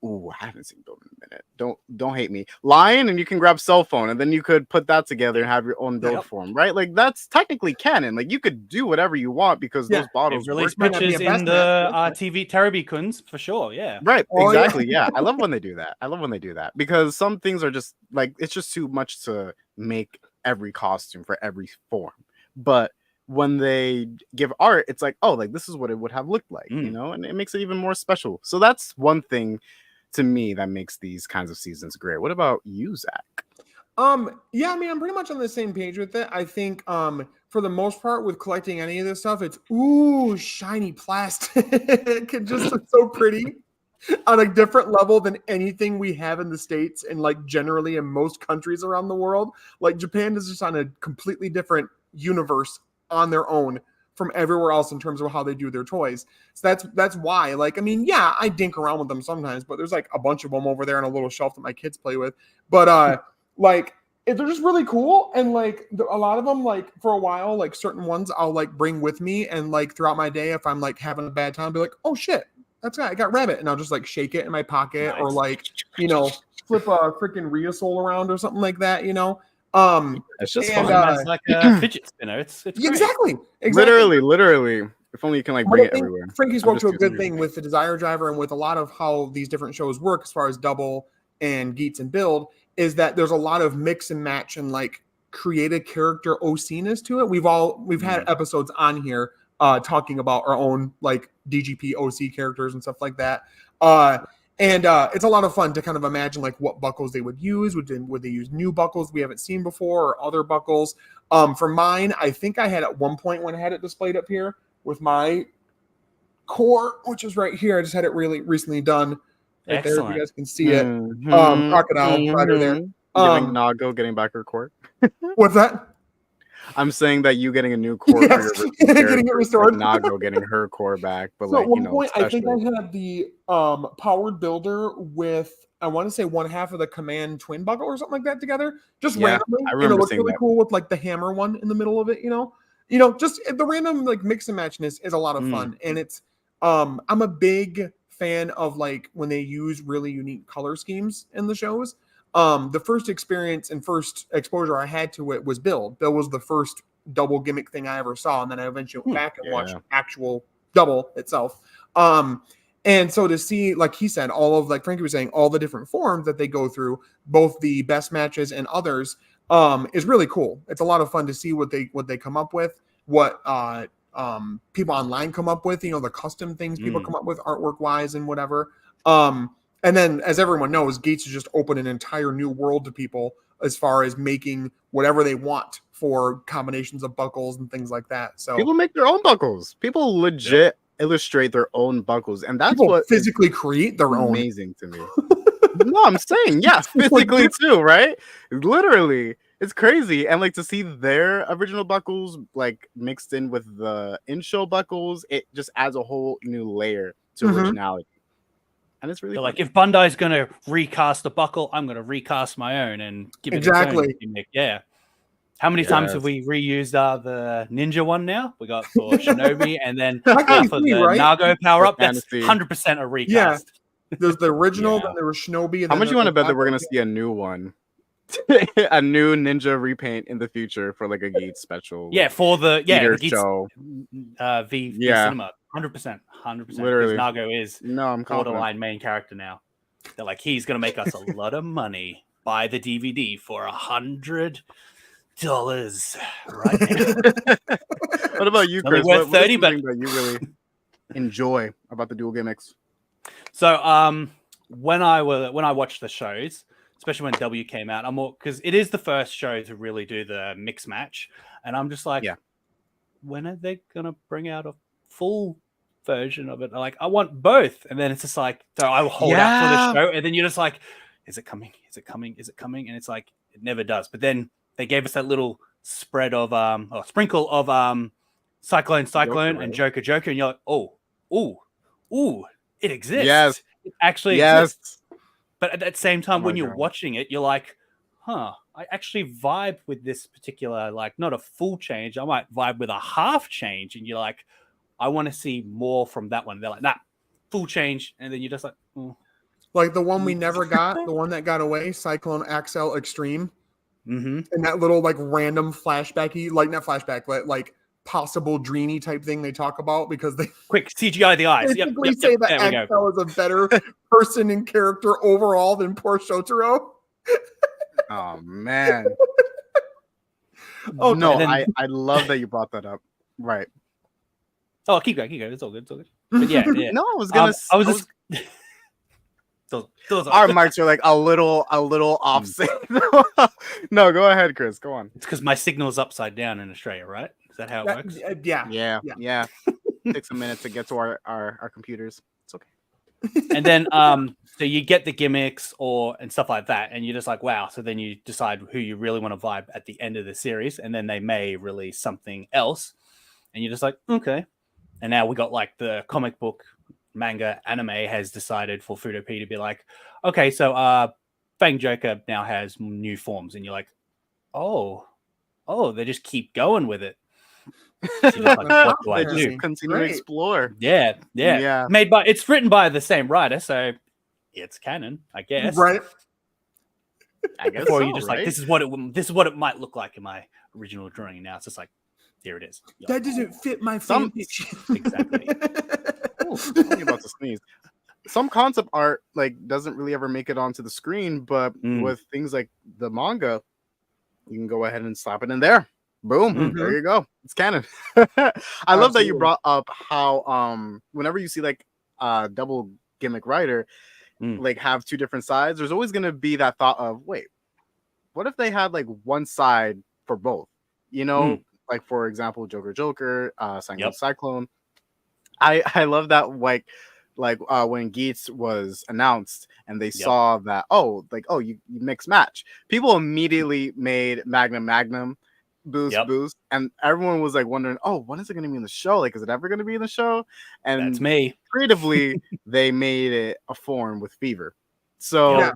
Ooh, I haven't seen build in a minute. Don't hate me. Lion, and you can grab cell phone, and then you could put that together and have your own build form, right? Like that's technically canon. Like you could do whatever you want because those bottles release work. pictures in the TV Terebi-kuns for sure. Yeah. Right. Exactly. Yeah. I love when they do that. Because some things are just like it's just too much to make every costume for every form. But when they give art, it's like, oh, like this is what it would have looked like, and it makes it even more special. So that's one thing to me that makes these kinds of seasons great. What about you, Zach? Yeah, I mean, I'm pretty much on the same page with it. I think for the most part with collecting any of this stuff, it's shiny plastic. It just looks so pretty on a different level than anything we have in the States and like generally in most countries around the world. Like Japan is just on a completely different universe on their own from everywhere else in terms of how they do their toys. So that's why, like, I mean, yeah, I dink around with them sometimes, but there's like a bunch of them over there on a little shelf that my kids play with. But like they're just really cool. And like a lot of them, like for a while, like certain ones I'll like bring with me and like throughout my day, if I'm like having a bad time, I'll be like, oh shit, I got rabbit. And I'll just like shake it in my pocket or like, flip a freaking Riosol around or something like that, It's just fun. It's like a fidget spinner. It's exactly. Literally. If only you can like bring it everywhere. Frankie spoke to a good thing with the Desire Driver and with a lot of how these different shows work as far as Double and Geats and Build is that there's a lot of mix and match and like create a character OC-ness to it. We've had episodes on here talking about our own like DGP OC characters and stuff like that. And it's a lot of fun to kind of imagine like what buckles they would use. Would they use new buckles we haven't seen before or other buckles? For mine, I think I had at one point when I had it displayed up here with my core, which is right here. I just had it really recently done. Right there, if you guys can see it. Crocodile rider there. Giving Nago getting back her core. What's that? I'm saying that you getting a new core yes, for your getting it restored. Like Nago getting her core back. But so like, at one point, I think I had the powered builder with I want to say one half of the command twin buckle or something like that together, just randomly. I remember it looked really that. cool with like the hammer one in the middle of it. Just the random like mix and matchness is a lot of fun, and it's I'm a big fan of like when they use really unique color schemes in the shows. The first experience and first exposure I had to it was Build. Build was the first double gimmick thing I ever saw, and then I eventually went back and watched actual double itself. And so to see, like he said, all of like Frankie was saying, all the different forms that they go through, both the best matches and others, is really cool. It's a lot of fun to see what they come up with, what people online come up with, the custom things people come up with artwork wise and whatever. And then, as everyone knows, Geats has just opened an entire new world to people as far as making whatever they want for combinations of buckles and things like that. So people make their own buckles. People legit illustrate their own buckles, and that's people what physically create their own. Amazing to me. No, I'm saying physically too, right? Literally, it's crazy, and like to see their original buckles like mixed in with the in-show buckles, it just adds a whole new layer to originality. And it's really like if Bandai's going to recast a buckle, I'm going to recast my own and give it its own gimmick. Yeah. How many times have we reused the ninja one now? We got for Shinobi and then for the Nago power up. That's 100% a recast. Yeah. There's the original, then there was Shinobi. And how much you want to bet that we're going to see a new one? A new ninja repaint in the future for like a Geats special. Yeah, for the Geats show. V cinema. 100%. Literally. Because Nago is I'm borderline main character now. They're like, he's going to make us a lot of money. Buy the DVD for $100 right now. What about you, Chris? Worth 30, but that you really enjoy about the dual gimmicks? So, when I watched the shows, especially when W came out, I'm more because it is the first show to really do the mix match, and I'm just like, when are they gonna bring out a full version of it? Like, I want both, and then it's just like, so I will hold out for the show, and then you're just like, is it coming? Is it coming? Is it coming? And it's like, it never does. But then they gave us that little spread of or sprinkle of Cyclone Joker, and Joker, and you're like, ooh, it exists. Yes. It actually Yes. exists. But at that same time, Oh when my you're God. watching it, you're like, I actually vibe with this particular, like, not a full change. I might vibe with a half change. And you're like, I want to see more from that one. They're like, nah, full change. And then you're just like, Like the one we never got, the one that got away, Cyclone XL Extreme. mm-hmm. And that little like random flashbacky, like not flashback, but like possible dreamy type thing they talk about because they Quick CGI the eyes. basically say that XL is a better person and character overall than poor Shotaro. Oh man. Oh, No, then, I love that you brought that up. Right. Oh, keep going. It's all good. But yeah. No, I was gonna. Our mics are like a little off sync. No, go ahead, Chris. Go on. It's because my signal's upside down in Australia, right? Is that how it works? Yeah. Takes a minute to get to our computers. It's okay. And then so you get the gimmicks and stuff like that, and you're just like, wow. So then you decide who you really want to vibe at the end of the series, and then they may release something else, and you're just like, okay. And now we got like the comic book, manga, anime has decided for Fudo P to be like, okay, so Fang Joker now has new forms, and you're like, oh, they just keep going with it. So like, what do I do? Just continue to explore. Yeah. It's written by the same writer, so it's canon, I guess. Right. I guess. Before you just like, this is what it might look like in my original drawing. Now it's just like, here it is. That doesn't fit my face. Exactly. I'm about to sneeze. Some concept art like doesn't really ever make it onto the screen, but with things like the manga, you can go ahead and slap it in there. Boom, there you go. It's canon. I love that you brought up how whenever you see like double gimmick rider like have two different sides, there's always gonna be that thought of, wait, what if they had like one side for both? You know, like for example, Joker, Cyclone. I love that like when Geats was announced and they saw that you mix match, people immediately made Magnum boost, and everyone was like wondering, when is it going to be in the show? Like, is it ever going to be in the show? And that's me. Creatively, they made it a form with Fever. So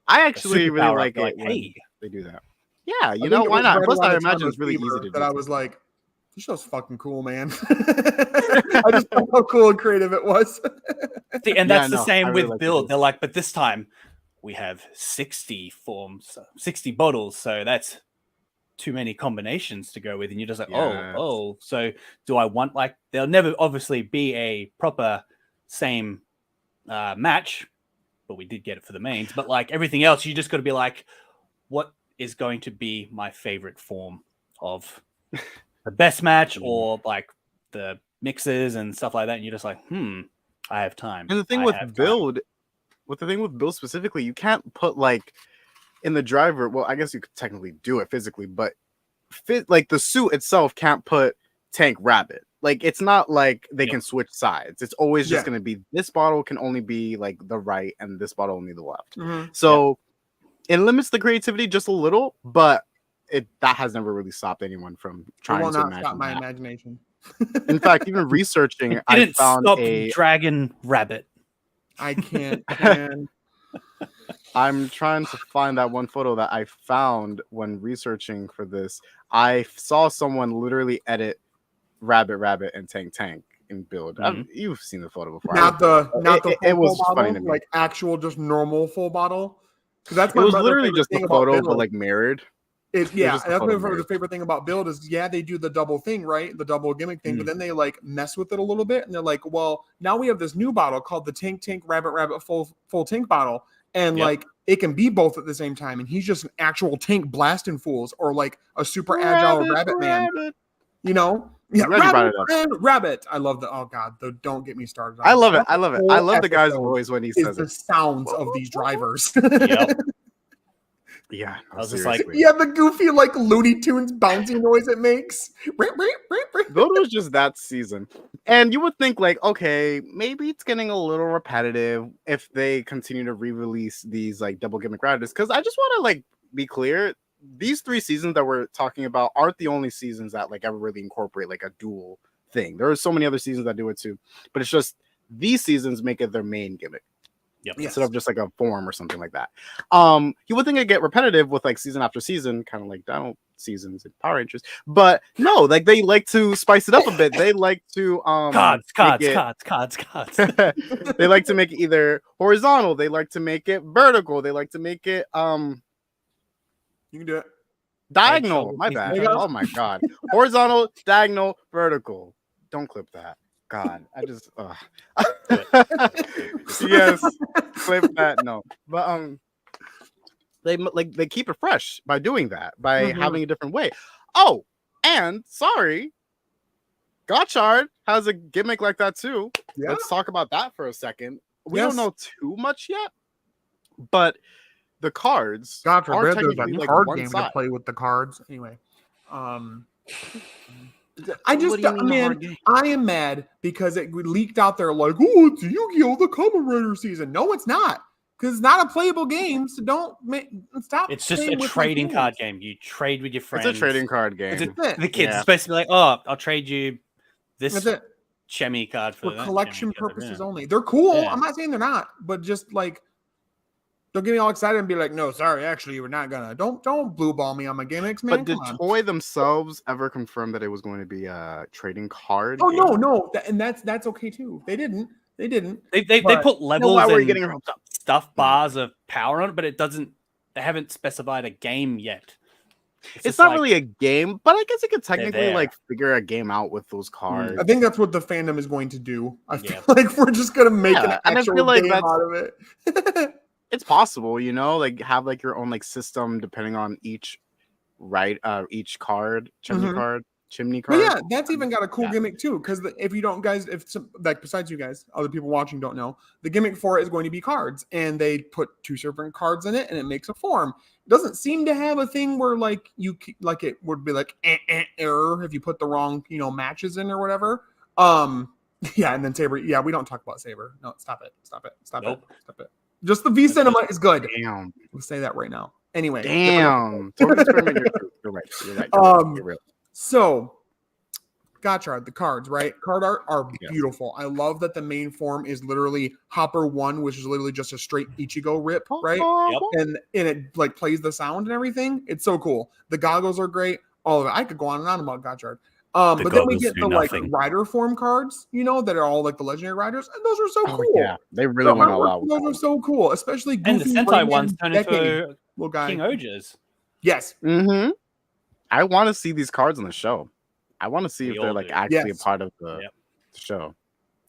I actually really like it when they do that. Yeah, you know, why not? Plus, I imagine it's really easy to do. That I was like, this show's fucking cool, man. I just thought how cool and creative it was. See, and that's the same with Build. They're like, but this time we have 60 forms, 60 bottles, so that's too many combinations to go with. And you're just like, so do I want, like, there'll never obviously be a proper same match, but we did get it for the mains. But like everything else, you just got to be like, what is going to be my favorite form of the best match, or like the mixes and stuff like that? And you're just like, I have time. And the thing with Build specifically, you can't put like in the driver. Well, I guess you could technically do it physically, but like the suit itself can't put Tank Rabbit. Like, it's not like they can switch sides. It's always just going to be, this bottle can only be like the right and this bottle only the left. So it limits the creativity just a little, but that has never really stopped anyone from trying to imagine stop my imagination. In fact, even researching, I found a Dragon Rabbit. I can't. Man. I'm trying to find that one photo that I found when researching for this. I saw someone literally edit Rabbit and Tank in Build. You've seen the photo before. Not the it was bottle, funny to me. Like actual just normal full bottle. It was literally just the photo, but like mirrored. That's my favorite thing about Build is they do the double thing, right? The double gimmick thing, but then they like mess with it a little bit, and they're like, well, now we have this new bottle called the Tank Rabbit full tank bottle, and like it can be both at the same time, and he's just an actual tank blasting fools, or like a super agile rabbit man, you know? Yeah, rabbit. I love the. Oh God, don't get me started. I love it. I love the guy's voice when he says the sounds of these drivers. Yeah, I was just like, the goofy like Looney Tunes bouncy noise it makes. Build was just that season, and you would think like, okay, maybe it's getting a little repetitive if they continue to re-release these like double gimmick riders. Because I just want to like be clear, these 3 seasons that we're talking about aren't the only seasons that like ever really incorporate like a dual thing. There are so many other seasons that do it too, but it's just these seasons make it their main gimmick. Yep. Instead of just like a form or something like that. You would think it'd get repetitive with like season after season, kind of like Dino seasons and Power Rangers, but no, like they like to spice it up a bit. They like to cards. They like to make it either horizontal, they like to make it vertical, they like to make it You can do it. diagonal. My bad. Oh my god. Horizontal, diagonal, vertical. Don't clip that. God, I just yes, clip that. No, but they keep it fresh by doing that, by having a different way. Oh, and sorry, Gotchard has a gimmick like that too. Yeah. Let's talk about that for a second. We don't know too much yet, but the cards God forbid are there's a like card one game side. to play with the cards. Anyway, I am mad because it leaked out there like, oh, it's Yu-Gi-Oh! The Kamen Rider season. No, it's not, because it's not a playable game. So don't stop. It's just a trading card game. You trade with your friends. It's a trading card game. The kids are supposed to be like, oh, I'll trade you this Chemi card for collection purposes only. They're cool. Yeah. I'm not saying they're not, but just like, don't get me all excited and be like, no, sorry, actually, we're not gonna. Don't blue ball me on my gimmicks, man. But did Toy themselves ever confirm that it was going to be a trading card? Oh game? No, and that's okay too. They didn't. They put levels and stuff bars of power on it, but it doesn't. They haven't specified a game yet. It's not really a game, but I guess you could technically like figure a game out with those cards. I think that's what the fandom is going to do. I feel like we're just gonna make an actual game out of it. It's possible, you know, like have like your own like system depending on each card, chimney card. But yeah, that's even got a cool gimmick too. Because if you don't, guys, besides you guys, other people watching don't know, the gimmick for it is going to be cards, and they put 2 different cards in it, and it makes a form. It doesn't seem to have a thing where like it would be like error if you put the wrong matches in or whatever. Yeah, and then Saber. Yeah, we don't talk about Saber. No, stop it. Just the V Cinema is good. Damn. We'll say that right now. Anyway. Damn. You're right. You're real. So, Gotchard, the cards, right? Card art are beautiful. I love that the main form is literally Hopper 1, which is literally just a straight Ichigo rip, right? Yep. And it like plays the sound and everything. It's so cool. The goggles are great. All of it. I could go on and on about Gotchard. But then we get the like rider form cards, that are all like the legendary riders, and those are so cool. Yeah, they really went all out. Those are so cool, especially Goofy, and the Sentai ones turn into King Ojas. Yes. Mm-hmm. I want to see these cards on the show. I want to see if they're like actually a part of the show.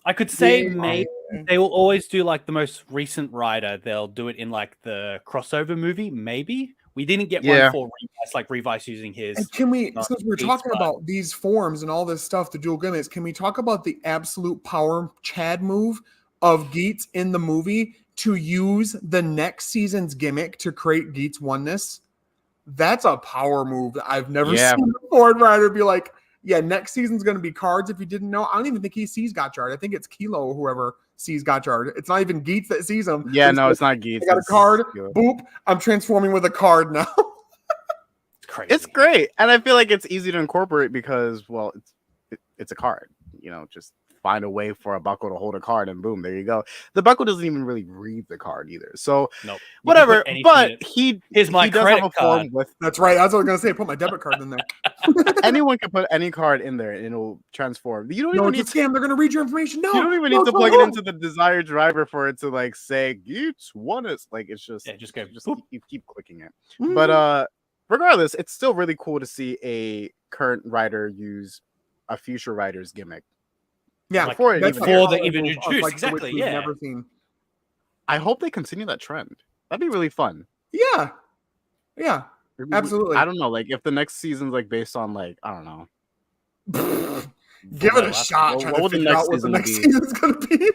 I could say maybe they will always do like the most recent rider. They'll do it in like the crossover movie. Maybe we didn't get one for Revice, like Revice using his. And can we, since we're talking about these forms and all this stuff, the dual gimmicks, can we talk about the absolute power Chad move of Geats in the movie to use the next season's gimmick to create Geats oneness? That's a power move that I've never seen a Ford rider be like, yeah, next season's going to be cards. If you didn't know, I don't even think he sees Gotchard. I think it's Kilo or whoever sees Gotchard. It's not even Geats that sees him. Yeah, it's not Geats. I got a card. Boop. I'm transforming with a card now. It's crazy. It's great. And I feel like it's easy to incorporate because, well, it's a card. Just find a way for a buckle to hold a card and boom, there you go. The buckle doesn't even really read the card either. So whatever. But here's my credit card. That's right. That's what I was gonna say. Put my debit card in there. Anyone can put any card in there and it'll transform. You don't even need scam. They're gonna read your information. No, you don't even need to plug it into the desired driver for it to like say Geats one is like it's just you keep clicking it. Mm-hmm. But regardless, it's still really cool to see a current writer use a future writer's gimmick. Yeah, before they even introduced. Like, exactly. Yeah. Never seen. I hope they continue that trend. That'd be really fun. Yeah. Absolutely. I don't know. Like if the next season's like based on like I don't know. Give it a shot. What will the next season's gonna be?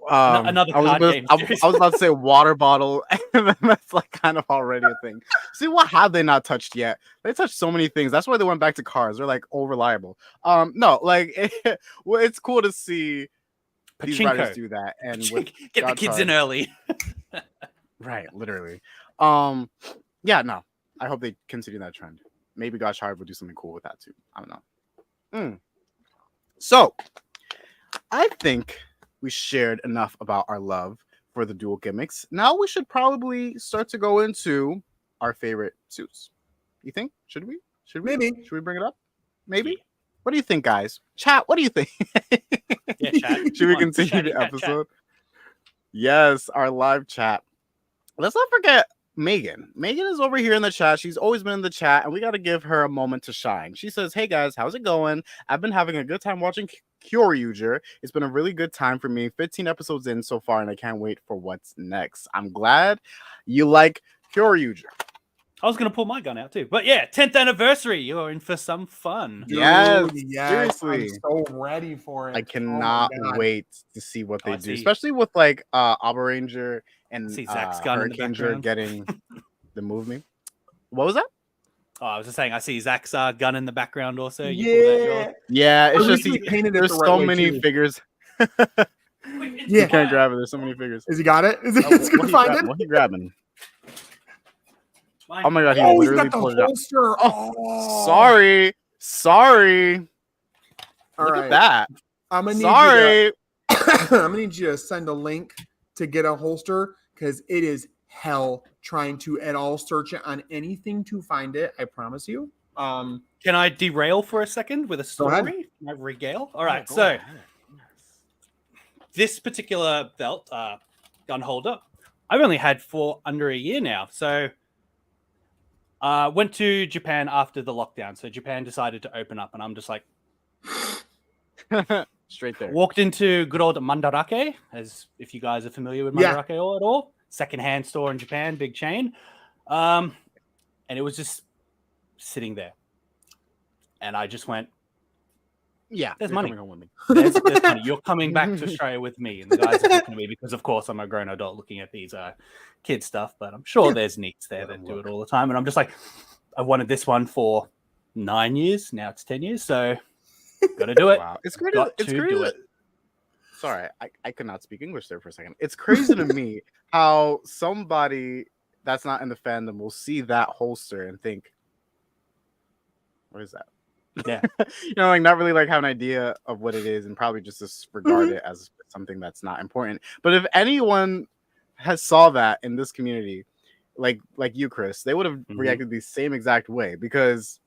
Another card game. I was about to say water bottle, and that's like kind of already a thing. See, what have they not touched yet? They touched so many things. That's why they went back to cars. They're like all reliable. No, like it's cool to see these writers do that and get the kids in early. Right, literally. Yeah, no. I hope they continue that trend. Maybe Gosh Hard will do something cool with that too. I don't know. So I think we shared enough about our love for the dual gimmicks. Now we should probably start to go into our favorite suits. You think? Should we? Maybe. Should we bring it up? Maybe. Yeah. What do you think, guys? Chat. What do you think? Yeah, chat. Should we Come on, continue chatty the chat, episode? Yes, our live chat. Let's not forget Megan. Megan is over here in the chat. She's always been in the chat, and we got to give her a moment to shine. She says, "Hey guys, how's it going? I've been having a good time watching Kyoryuger. It's been a really good time for me. 15 episodes in so far, and I can't wait for what's next. I'm glad you like Kyoryuger." I was going to pull my gun out too. But yeah, 10th anniversary. You're in for some fun. Dude, Yes, yes, seriously. I'm so ready for it. I cannot God. wait to see what they I do, see. especially with like Abba Ranger and See Zach's gun in the Hurricane background. getting the movement. What was that? Oh, I was just saying, I see Zach's gun in the background also. You pulled out Yeah. yours. Yeah, it's I just wish we painted it there's the right so way, many too. figures. Yeah. You can't grab it. There's so many figures. Is he got it? Is he Oh, gonna find it? what he grabbing? Oh my god, he Oh, he's literally got the pulled it out. holster. Oh, sorry. All Look right. at that. I'm gonna need Sorry. I'm gonna need you to send a link to get a holster because it is hell trying to at all search it on anything to find it. I promise you. Can I derail for a second with a Go ahead. story? Can I regale? All right, Go so ahead. this particular belt, gun holder, I've only had for under a year now. So went to Japan after the lockdown. So Japan decided to open up, and I'm just like, Straight there. walked into good old Mandarake, as if you guys are familiar with Yeah. Mandarake at all. Secondhand store in Japan, big chain. And it was just sitting there. And I just went, Yeah, There's you're money. coming home with me. there's money. You're coming back to Australia with me. And the guys are looking at me because, of course, I'm a grown adult looking at these kid stuff. But I'm sure there's neats there that do it all the time. And I'm just like, I wanted this one for 9 years. Now it's 10 years. So got to do it. Wow, it's crazy. Got It's to crazy. do it. Sorry, I could not speak English there for a second. It's crazy to me how somebody that's not in the fandom will see that holster and think, "What is that?" Yeah. You know, like not really like have an idea of what it is and probably just disregard it as something that's not important. But if anyone has saw that in this community, like you, Chris, they would have reacted the same exact way because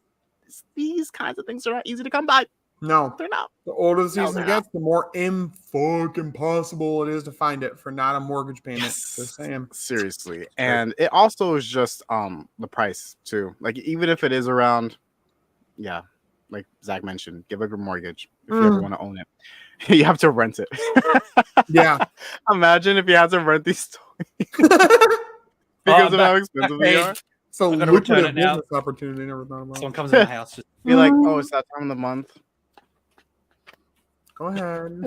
these kinds of things are not easy to come by. No, They're not. the older the season they're gets, the more impossible it is to find it for not a mortgage payment. Yes. Just saying. Seriously. And it also is just the price too. Like even if it is around, yeah, like Zach mentioned, give up your mortgage if you ever want to own it. You have to rent it. Yeah. Imagine if you had to rent these toys because of how expensive they are. So I'm gonna return lucrative it now. business opportunity. Never thought about. Someone comes in the house. Just, Be like, oh, it's that time of the month. Go ahead.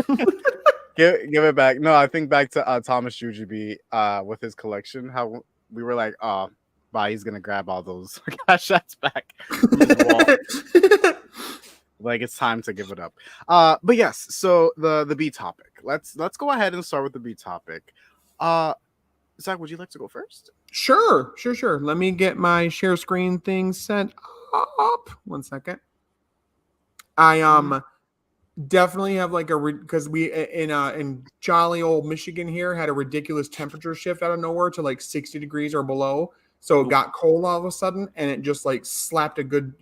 Give it back. No, I think back to Thomas Jujubee with his collection. How we were like, oh, bye, he's gonna grab all those cash shots back from his wall. Like it's time to give it up. But yes, so the B topic. Let's go ahead and start with the B topic. Zach, would you like to go first? Sure. Let me get my share screen thing set up. 1 second. I definitely have like because we in jolly old Michigan here had a ridiculous temperature shift out of nowhere to like 60 degrees or below. So it got cold all of a sudden, and it just like slapped a good,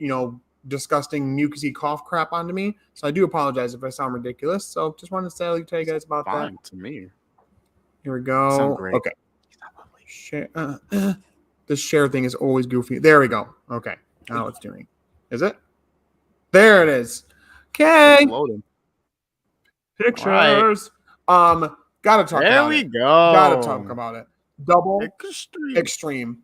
disgusting mucusy cough crap onto me. So I do apologize if I sound ridiculous. So just wanted to tell you guys about Fine that. to me. Here we go. Sound great. Okay. Share, this share thing is always goofy. There we go. Okay. Now it's doing. Is it? There it is. Okay. It's loading. Pictures. Gotta talk There about we it. go. Gotta talk about it. Double Extreme. extreme.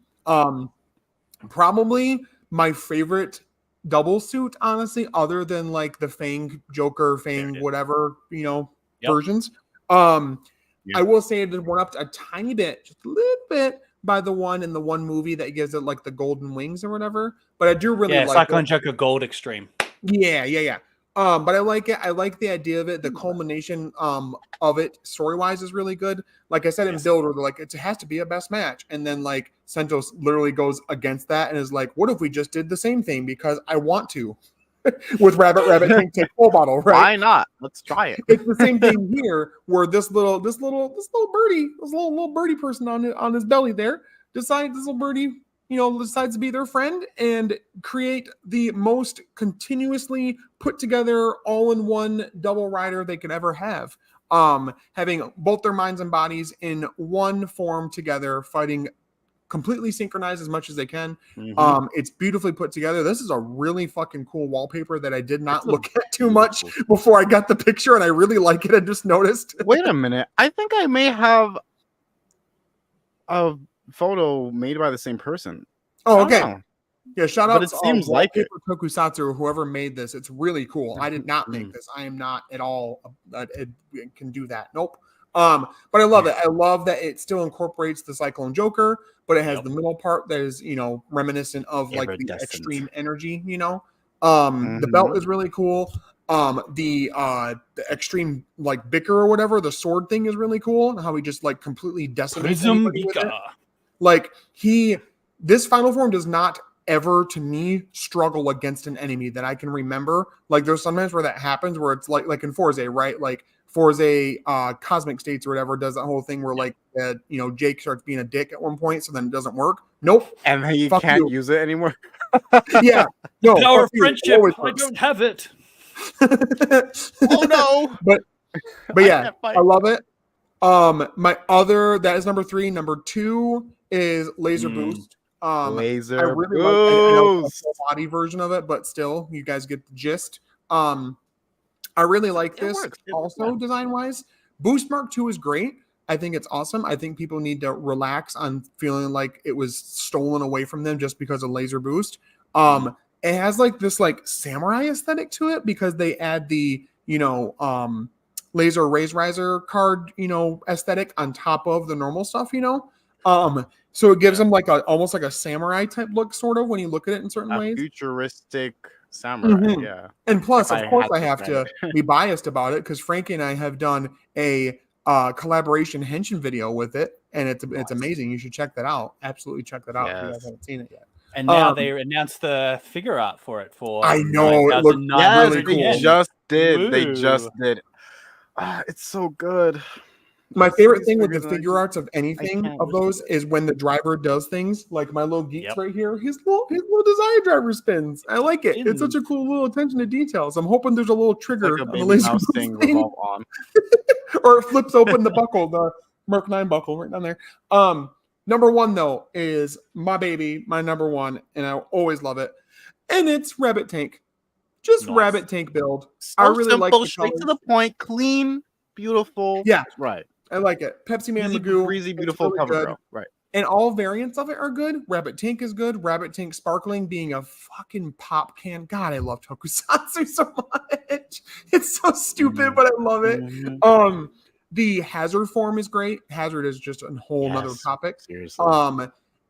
Probably my favorite double suit, honestly, other than like the Fang Joker, Fang whatever, versions. I will say it went up a tiny bit, just a little bit, by the one in the one movie that gives it like the golden wings or whatever. But I do really like Cyclone it. Joker Gold Extreme. Yeah. But I like it. I like the idea of it. The culmination of it story wise is really good. Like I said in Builder, like it has to be a best match. And then like Sentos literally goes against that and is like, what if we just did the same thing because I want to with Rabbit Tank Take Full Bottle, right? Why not? Let's try it. It's the same thing here where this little birdie person on his belly there decides this little birdie decides to be their friend and create the most continuously put together all-in-one double rider they could ever have. Having both their minds and bodies in one form together, fighting completely synchronized as much as they can. It's beautifully put together. This is a really fucking cool wallpaper that I did not look at too much before I got the picture, and I really like it. I just noticed. Wait a minute. I think I may have a photo made by the same person. Oh, okay. Yeah, shout out. But it seems like it. Tokusatsu or whoever made this. It's really cool. I did not make this. I am not at all can do that. Nope. But I love it. I love that it still incorporates the Cyclone Joker, but it has the middle part that is, reminiscent of like the extreme energy, The belt is really cool. The extreme like bicker or whatever, the sword thing is really cool, and how he just like completely decimates anybody with it. Like this final form does not ever to me struggle against an enemy that I can remember. Like there's sometimes where that happens where it's like in Fourze, right? Like Fourze Cosmic States or whatever does that whole thing where like Jake starts being a dick at one point, so then it doesn't work. Nope. And then you can't use it anymore. Yeah. No. Our friendship, I don't have it. Oh no. But yeah, I love it. That is number 3. Number 2 is Laser Boost. Laser I really like I know the full body version of it, but still, you guys get the gist. I really like this also design wise. Boost Mark II is great. I think it's awesome. I think people need to relax on feeling like it was stolen away from them just because of Laser Boost. It has like this like samurai aesthetic to it because they add the laser raise riser card aesthetic on top of the normal stuff. So it gives them like almost like a samurai type look, sort of, when you look at it in certain ways. Futuristic samurai, yeah. And plus, of course, I have to be biased about it because Frankie and I have done a collaboration henshin video with it, and it's amazing. You should check that out. Absolutely check that out if you guys haven't seen it yet. And now they announced the figure art for it for. I know it looked really cool. They just did. They just did. It's so good. My favorite thing with the figure arts of anything of those is when the driver does things like my little Geats right here. His little design driver spins. I like it. It's such a cool little attention to details. I'm hoping there's a little trigger like on the laser thing revolve on. or it flips open the buckle, the Merc 9 buckle right down there. Number 1 though is my baby, my number 1, and I always love it. And it's Rabbit Tank. Just Rabbit Tank build. So I really simple, like straight to the point, clean, beautiful. Yeah, right. I like it. Pepsi Man Easy, Magoo, breezy, beautiful really cover good. girl. Right. And all variants of it are good. Rabbit Tank is good. Rabbit Tank Sparkling being a fucking pop can. God, I love Tokusatsu so much. It's so stupid, but I love it. The Hazard form is great. Hazard is just a whole nother topic. Seriously.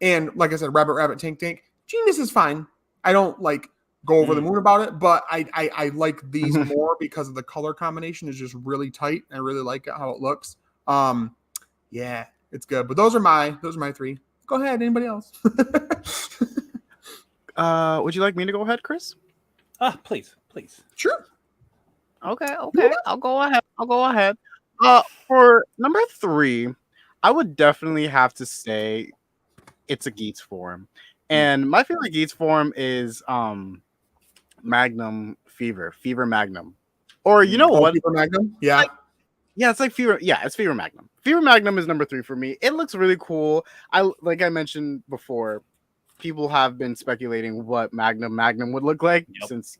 And like I said, Rabbit Tank. Genius is fine. I don't like go over the moon about it, but I like these more because of the color combination is just really tight. I really like it how it looks. Yeah, it's good. But those are my 3. Go ahead. Anybody else? Would you like me to go ahead, Chris? Please. Sure. Okay. I'll go ahead. For number 3, I would definitely have to say it's a Geats form. And my favorite Geats form is Magnum Fever Magnum. Or you know what? Fever Magnum? Yeah. It's like Fever. Yeah, it's Fever Magnum. Fever Magnum is number 3 for me. It looks really cool. Like I mentioned before, people have been speculating what Magnum would look like since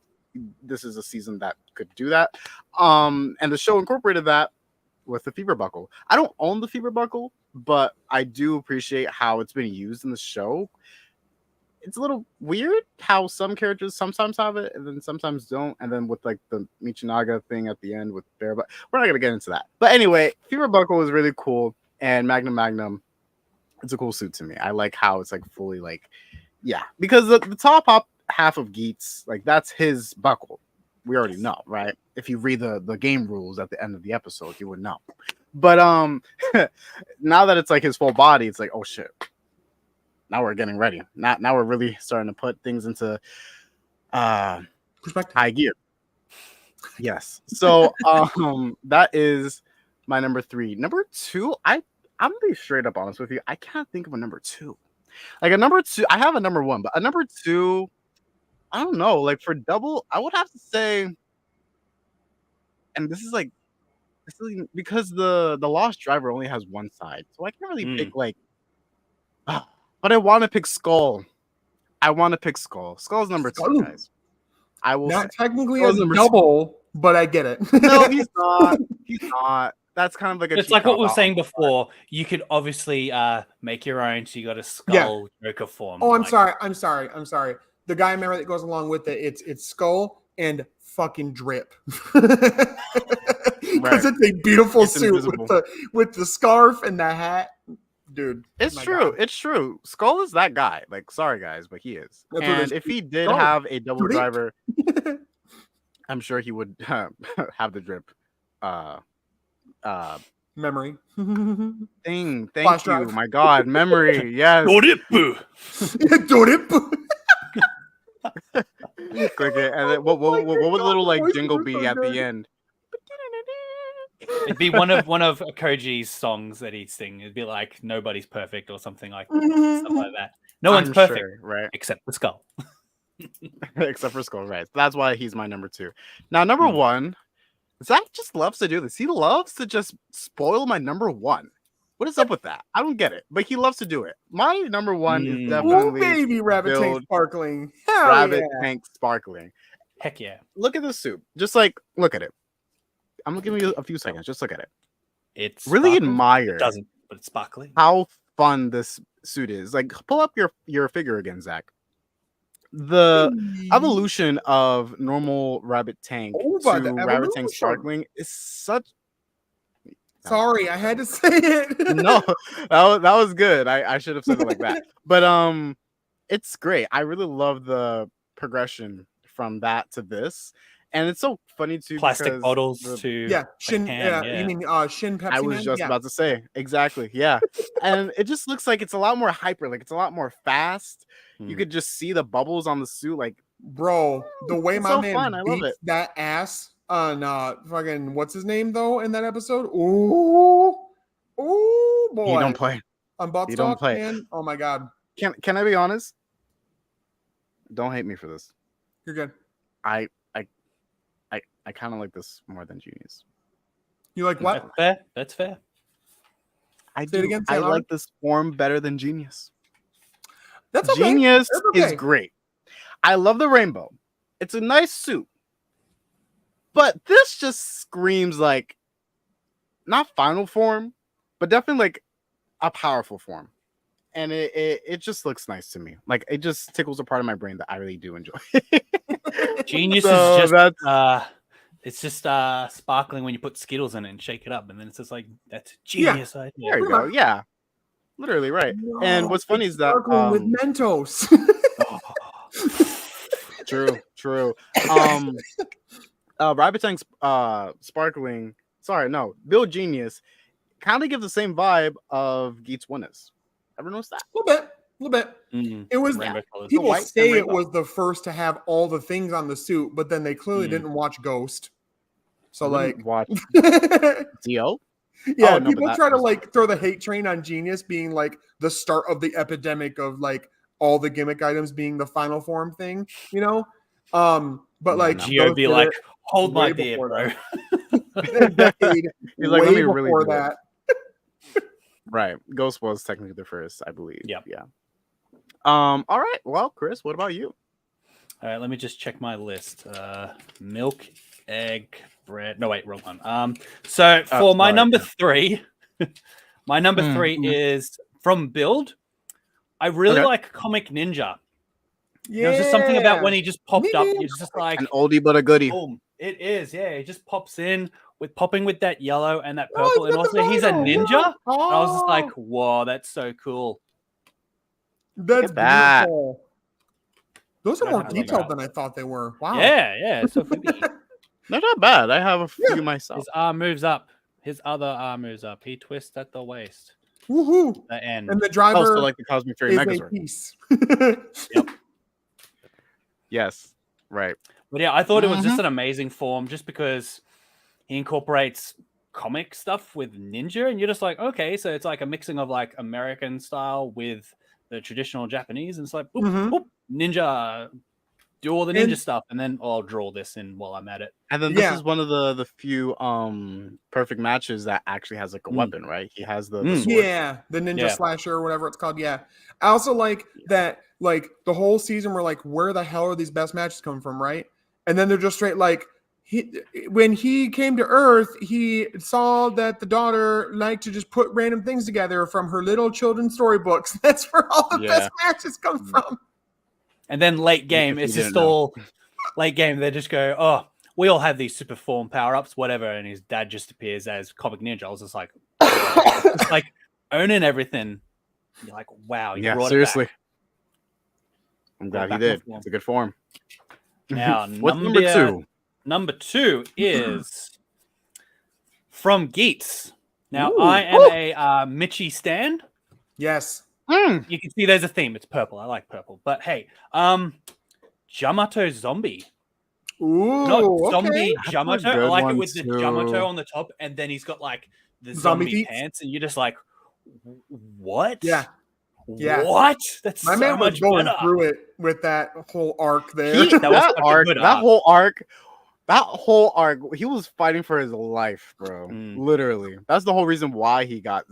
this is a season that could do that. And the show incorporated that with the Fever Buckle. I don't own the Fever Buckle, but I do appreciate how it's been used in the show. It's a little weird how some characters sometimes have it and then sometimes don't. And then with like the Michinaga thing at the end with Bear, but we're not going to get into that. But anyway, Fever Buckle is really cool. And Magnum, it's a cool suit to me. I like how it's like fully like, because the top half of Geats, like that's his buckle. we already know, right? If you read the game rules at the end of the episode, you would know. But now that it's like his full body, it's like, oh shit. Now we're getting ready. Now we're really starting to put things into Perspective. high gear. Yes. So that is my number 3. Number 2, I'm gonna be straight up honest with you. I can't think of a number 2. Like a number 2, I have a number 1, but a number 2, I don't know. Like for double, I would have to say, and this is because the Lost Driver only has one side, so I can't really pick like. But I want to pick Skull. Skull's number 2, guys. I will not say. technically as double, but I get it. No, he's not. He's not. That's kind of like it's like what we were saying before. You could obviously make your own, so you got a Skull Joker form. Oh, I'm sorry. The guy member that goes along with it, it's Skull and fucking Drip. Because it's a beautiful suit with the scarf and the hat. Dude, it's true. God. It's true. Skull is that guy. Like, sorry guys, but he is. And if he did have a double driver, I'm sure he would have the Drip memory thing. Thank you. My God, memory. Yes. Click it, and then what would the little like jingle be at the end? It'd be one of Koji's songs that he'd sing. It'd be like "Nobody's Perfect" or something like that. No one's perfect, sure, right? Except the Skull. Except for Skull, right? That's why he's my number 2. Now, number 1, Zach just loves to do this. He loves to just spoil my number 1. What is up with that? I don't get it, but he loves to do it. My number 1 is definitely baby Rabbit Tank Sparkling. Rabbit Tank Sparkling. Heck yeah! Look at this suit. Just like look at it. I'm gonna give you a few seconds. Just look at it. It's really sparkling. Admire. It doesn't, but it's sparkling. How fun this suit is. Like, pull up your figure again, Zach. The evolution of normal Rabbit Tank to Rabbit Tank Sparkling is such. Sorry, I had to say it. No, that was good. I should have said it like that. But it's great. I really love the progression from that to this. And it's so funny too. Plastic bottles to Shin. You mean Shin Pepsi? I was just about to say exactly. Yeah, and it just looks like it's a lot more hyper. Like it's a lot more fast. You could just see the bubbles on the suit. Like, bro, the way my man beats that ass on fucking what's his name though in that episode? Ooh, boy. He don't play. On Butt Talk, man. Oh my god. Can I be honest? Don't hate me for this. You're good. I kind of like this more than Genius. You like what? That's fair. I like this form better than Genius. That's okay. Genius is great. I love the rainbow. It's a nice suit. But this just screams like not final form, but definitely like a powerful form. And it just looks nice to me. Like it just tickles a part of my brain that I really do enjoy. Genius is just it's just sparkling when you put Skittles in it and shake it up, and then it's just like that's a genius idea. There you go. Yeah, literally right. No, and what's funny is that with Mentos. True. Rabbit Tank's sparkling. Sorry, no, Bill Genius kind of gives the same vibe of Geats Winnis. Ever notice that? A little bit. Mm-hmm. It was people say it was the first to have all the things on the suit, but then they clearly didn't watch Ghost. So watch Dio. Yeah, people try to like throw the hate train on Genius being like the start of the epidemic of like all the gimmick items being the final form thing, you know. But like Gio be like, hold my beer, bro. He's like, let me really do that. Right. Ghost was technically the first, I believe. Yep. Yeah. All right. Well, Chris, what about you? All right, let me just check my list. Milk, egg, bread. No, wait, wrong one. So for my number 3, my number 3 is from Build. I really like Comic Ninja. Yeah. There's just something about when he just popped up. It's just like an oldie but a goodie. Boom. It is, yeah. It just pops in popping with that yellow and that purple, and also he's a ninja. I was just like, whoa, that's so cool. That's beautiful. Those are don't more have to look it detailed up. than I thought they were. Wow. Yeah, it's so flippy. They're not bad. I have a few myself. His arm moves up. His other arm moves up. He twists at the waist. Woohoo! The end. And the driver so like the Cosmic Fury is a Megazord. piece. Yep. Yes. Right. But yeah, I thought it was just an amazing form just because he incorporates comic stuff with ninja, and you're just like, okay, so it's like a mixing of like American style with the traditional Japanese, and it's like, boop, boop, ninja, do all the ninja stuff, and then I'll draw this in while I'm at it. And then this is one of the few perfect matches that actually has like a weapon, right? He has the sword. Yeah, the ninja slasher or whatever it's called. Yeah. I also like that, like the whole season we're like, where the hell are these best matches coming from, right? And then they're just straight like when he came to Earth, he saw that the daughter liked to just put random things together from her little children's storybooks. That's where all the best matches come from. And then late game, it's just all late game. They just go, oh, we all have these super form power ups, whatever. And his dad just appears as Comic Ninja. I was just like, it's like owning everything. You're like, wow, you brought seriously. it back. I'm glad he did. It's a good form. Now, what's number 2? Number 2 is from Geats. Now, I am a Michi stan. Yes. You can see there's a theme. It's purple. I like purple. But hey, Jamato Zombie. Ooh, not zombie okay. Jamato. I like it with the Jamato on the top, and then he's got like the zombie pants, and you're just like, what? Yeah. What? That's my so man was much going better. through it with that whole arc there. That whole arc, he was fighting for his life, bro. Literally. That's the whole reason why he got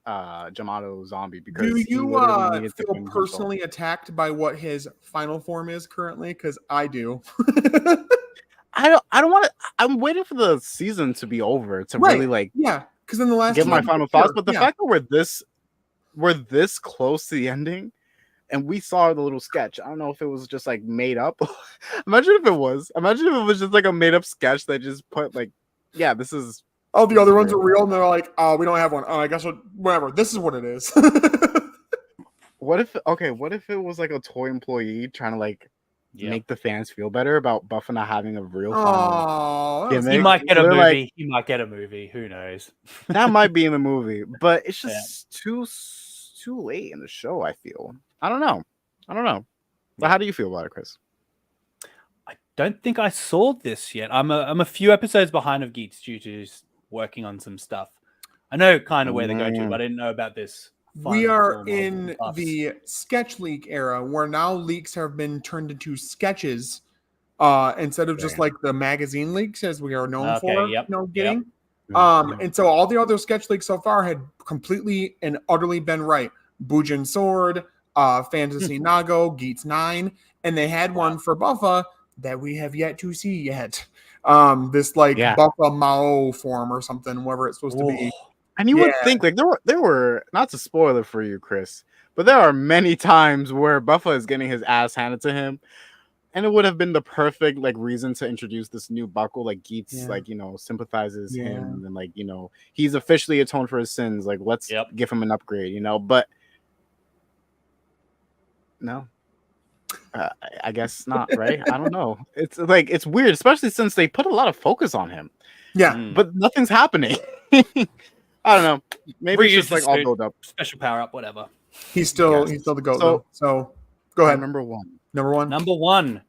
Jamato Zombie, because do you feel personally attacked by what his final form is currently? Because I do. I don't want to. I'm waiting for the season to be over to really like because in the last give my final thoughts. But the fact that we're this close to the ending, and we saw the little sketch. I don't know if it was just like made up. Imagine if it was just like a made up sketch that just put like, this is. Oh, the other ones are real, and they're like, oh, we don't have one. Oh, I guess whatever. This is what it is. What if it was like a toy employee trying to like make the fans feel better about Buffa not having a real gimmick? He might get a movie. Like, he might get a movie. Who knows? That might be in the movie, but it's just too late in the show. I feel. I don't know. But how do you feel about it, Chris? I don't think I saw this yet. I'm a few episodes behind of Geats due to working on some stuff. I know kind of where they go to, but I didn't know about this. We are in the sketch leak era where now leaks have been turned into sketches instead of just like the magazine leaks as we are known for getting. And so all the other sketch leaks so far had completely and utterly been right. Bujin Sword, Fantasy Nago, Geats 9, and they had one for Buffa that we have yet to see yet. This like Buffa Mao form or something, whatever it's supposed to be. And you would think like there were not to spoil it for you, Chris, but there are many times where Buffa is getting his ass handed to him, and it would have been the perfect like reason to introduce this new buckle. Like Geats, like sympathizes him, and like he's officially atoned for his sins. Like let's give him an upgrade, But no. I guess not, right? I don't know. It's like it's weird, especially since they put a lot of focus on him. But nothing's happening. I don't know. Maybe it's just like all build up. Special power up, whatever. He's still the GOAT. So go ahead. Number one. Number one.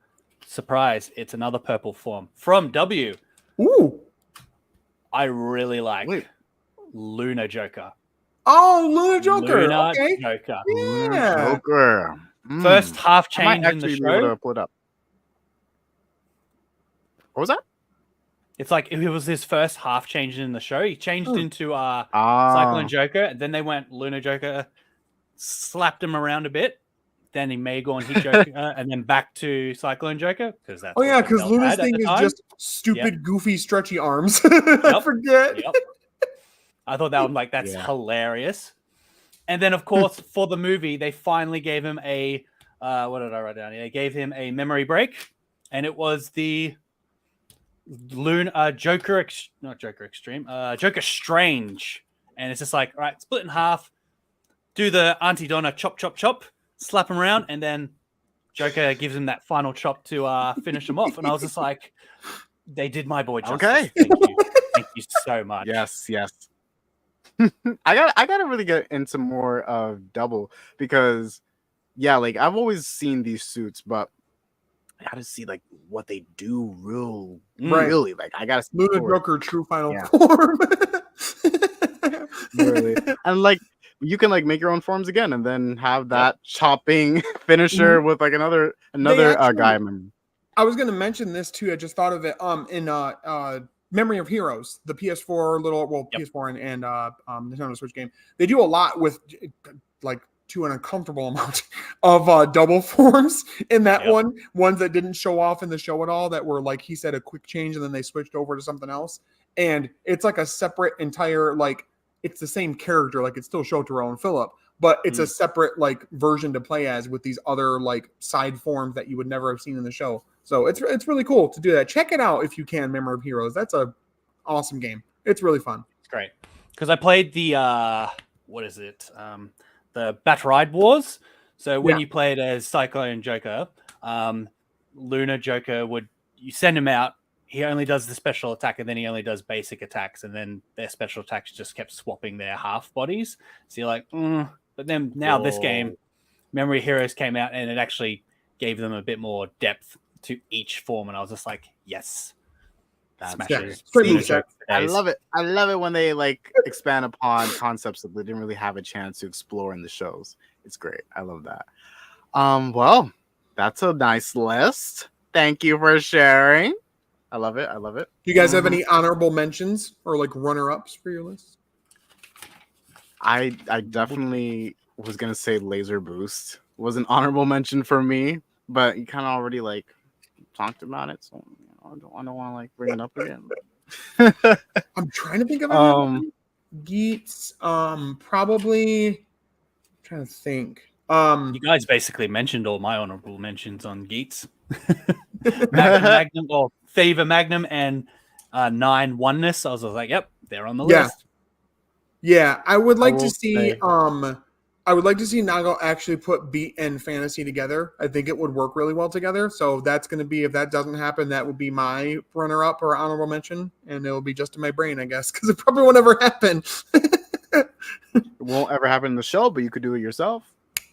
Surprise! It's another purple form from W. Ooh. I really like Luna Joker. Oh, Luna Joker. Luna okay. Joker. Yeah. Joker. First half change in the show. Be able to pull it up. What was that? It's like it was his first half change in the show. He changed into Cyclone Joker, and then they went Luna Joker, slapped him around a bit. Then he may go on Heat Joker, and then back to Cyclone Joker because that's because Luna's thing is just stupid, goofy, stretchy arms. I forget. I thought that was like that's hilarious. And then, of course, for the movie, they finally gave him a what did I write down here? They gave him a memory break, and it was the Joker Strange, and it's just like, all right, split in half, do the Auntie Donna chop, slap him around, and then Joker gives him that final chop to finish him off, and I was just like, they did my boy justice. Okay. Thank you so much. Yes. I gotta really get into more of Double because like I've always seen these suits, but I gotta see like what they do really. Like I gotta see Luna forward. Joker true final form. Really. And like you can like make your own forms again and then have that chopping finisher with like another guy member. I was gonna mention this too. I just thought of it in Memory of Heroes, the PS4 PS4 and Nintendo Switch game. They do a lot with like to an uncomfortable amount of double forms in that ones that didn't show off in the show at all, that were like he said a quick change and then they switched over to something else, and it's like a separate entire, like it's the same character, like it's still Shotaro and Philip, but it's a separate like version to play as with these other like side forms that you would never have seen in the show. So it's really cool to do that. Check it out if you can. Memory of Heroes. That's a awesome game. It's really fun. It's great because I played the the Bat Ride Wars. So when you played as Cyclone Joker, Luna Joker you send him out. He only does the special attack, and then he only does basic attacks, and then their special attacks just kept swapping their half bodies. So you're like, but then now this game, Memory of Heroes came out, and it actually gave them a bit more depth to each form, and I was just like, yes. I love it. I love it when they like expand upon concepts that they didn't really have a chance to explore in the shows. It's great. I love that. Well, that's a nice list. Thank you for sharing. I love it. Do you guys have any honorable mentions or like runner-ups for your list? I definitely was gonna say Laser Boost was an honorable mention for me, but you kind of already like talked about it, so I don't want to like bring it up again. I'm trying to think of Geats. Probably. I'm trying to think. You guys basically mentioned all my honorable mentions on Geats. Magnum or Fave Magnum and 9 Oneness. I was like, yep, they're on the list. Yeah, I would like to see I would like to see Nago actually put Beat and Fantasy together. I think it would work really well together. So that's going to be, if that doesn't happen, that would be my runner-up or honorable mention, and it will be just in my brain, I guess, because it probably won't ever happen. It won't ever happen in the show, but you could do it yourself.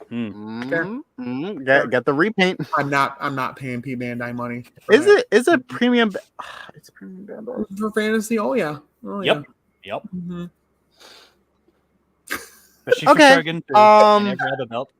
Get the repaint. I'm not paying P Bandai money. Is it premium? It's premium Bandai for Fantasy. Oh yeah. Yep. Mm-hmm. Okay. And every other belt.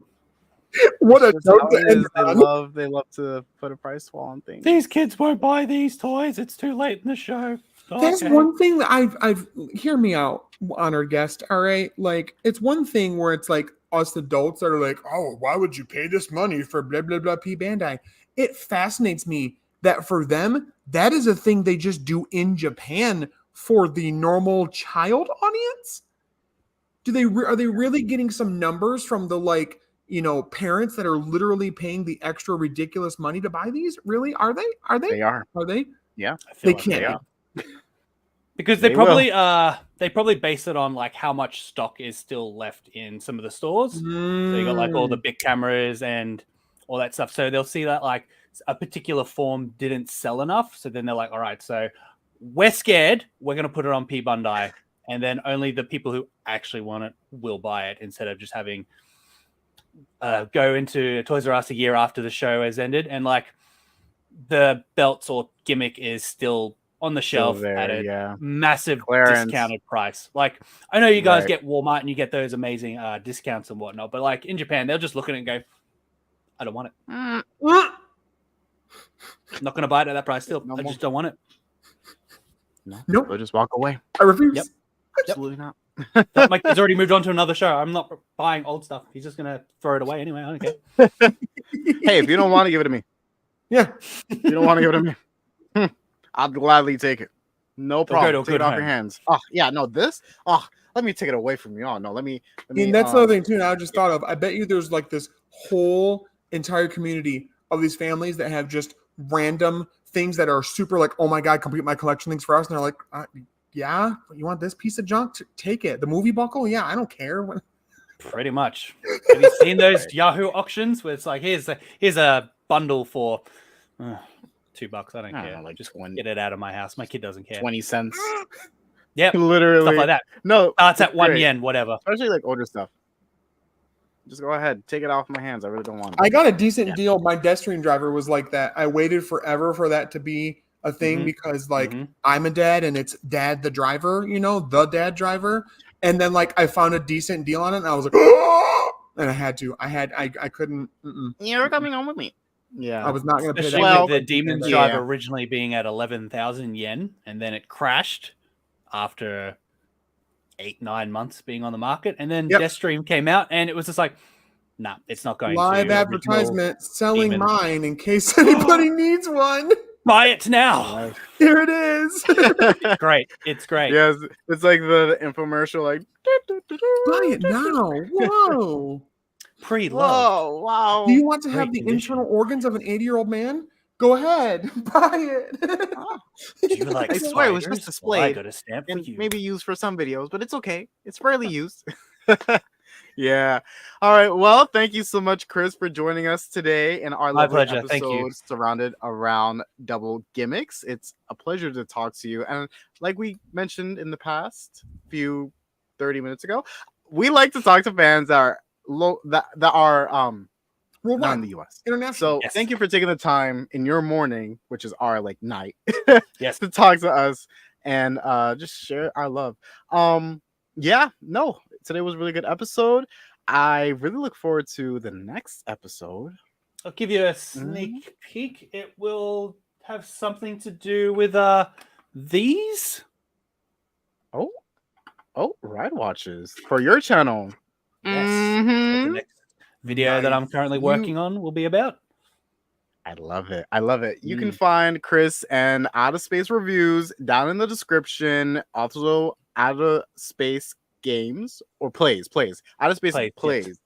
What a joke to end on. They love to put a price wall on things. These kids won't buy these toys. It's too late in the show. That's one thing that I've hear me out, honored guest. All right, like it's one thing where it's like us adults that are like, oh, why would you pay this money for blah blah blah P Bandai? It fascinates me that for them that is a thing they just do in Japan for the normal child audience. Are they really getting some numbers from the parents that are literally paying the extra ridiculous money to buy these? Really? Are they? They are. Are they? Yeah. They can't. Because they probably base it on like how much stock is still left in some of the stores. So you got like all the big cameras and all that stuff. So they'll see that like a particular form didn't sell enough. So then they're like, all right, so we're scared. We're going to put it on P Bandai. And then only the people who actually want it will buy it, instead of just having go into Toys R Us a year after the show has ended. And like the belts or gimmick is still on the shelf at a massive discounted price. Like I know you guys get Walmart and you get those amazing discounts and whatnot, but like in Japan, they'll just look at it and go, I don't want it. I'm not going to buy it at that price still. I just don't want it. Nope. They'll just walk away. I refuse. Yep. Absolutely not. Mike has already moved on to another show. I'm not buying old stuff. He's just going to throw it away anyway. I don't care. Hey, if you don't want to give it to me. Yeah. If you don't want to give it to me. I'll gladly take it. No problem. Take it off your hands. Oh, yeah. No, this. Oh, let me take it away from you. Oh, no. Let me. And that's another thing, too. Now I just thought of. I bet you there's like this whole entire community of these families that have just random things that are super like, oh my God, complete my collection things for us. And they're like, yeah, you want this piece of junk? Take it. The movie buckle? Yeah, I don't care. Pretty much. Have you seen those Yahoo auctions where it's like, here's a bundle for $2. I don't care. Know, like just 20, get it out of my house. My kid doesn't care. 20 cents. Yeah, Literally. stuff like that. No, It's at 1 great. yen, whatever. Especially like older stuff. Just go ahead. Take it off my hands. I really don't want it. I got a decent deal. My Deathstream driver was like that. I waited forever for that to be a thing because like I'm a dad and it's dad the driver, the dad driver. And then like I found a decent deal on it and I was like, oh! And I had to. I couldn't. You're coming home with me. Yeah. I was not going to pay that. Especially with the Demon's Driver originally being at 11,000 yen and then it crashed after 8-9 months being on the market, and then Deathstream came out, and it was just like, nah, it's not going live to advertisement selling mine in case anybody needs one. Buy it now. Here it is. Great, it's great. Yes, it's like the infomercial, like buy it now. Whoa, pre-loved. Wow. Do you want to have the internal organs of an 80-year-old man? Go ahead, buy it. Do you like I swear it was just displayed. Well, I got a stamp and for you. maybe used for some videos, but it's okay. It's rarely used. Yeah. All right. Well, thank you so much, Chris, for joining us today in our lovely pleasure. Thank you. episode surrounded around double gimmicks. It's a pleasure to talk to you. And like we mentioned in the past few 30 minutes ago, we like to talk to fans that are not in the US. International. So thank you for taking the time in your morning, which is our like night, yes, to talk to us and just share our love. Today was a really good episode. I really look forward to the next episode. I'll give you a sneak peek. It will have something to do with these. Oh, ride watches for your channel. Yes. The next video that I'm currently working on will be about. I love it. You can find Chris and Out of Space reviews down in the description. Also, Out of Space games or plays. Out of Space plays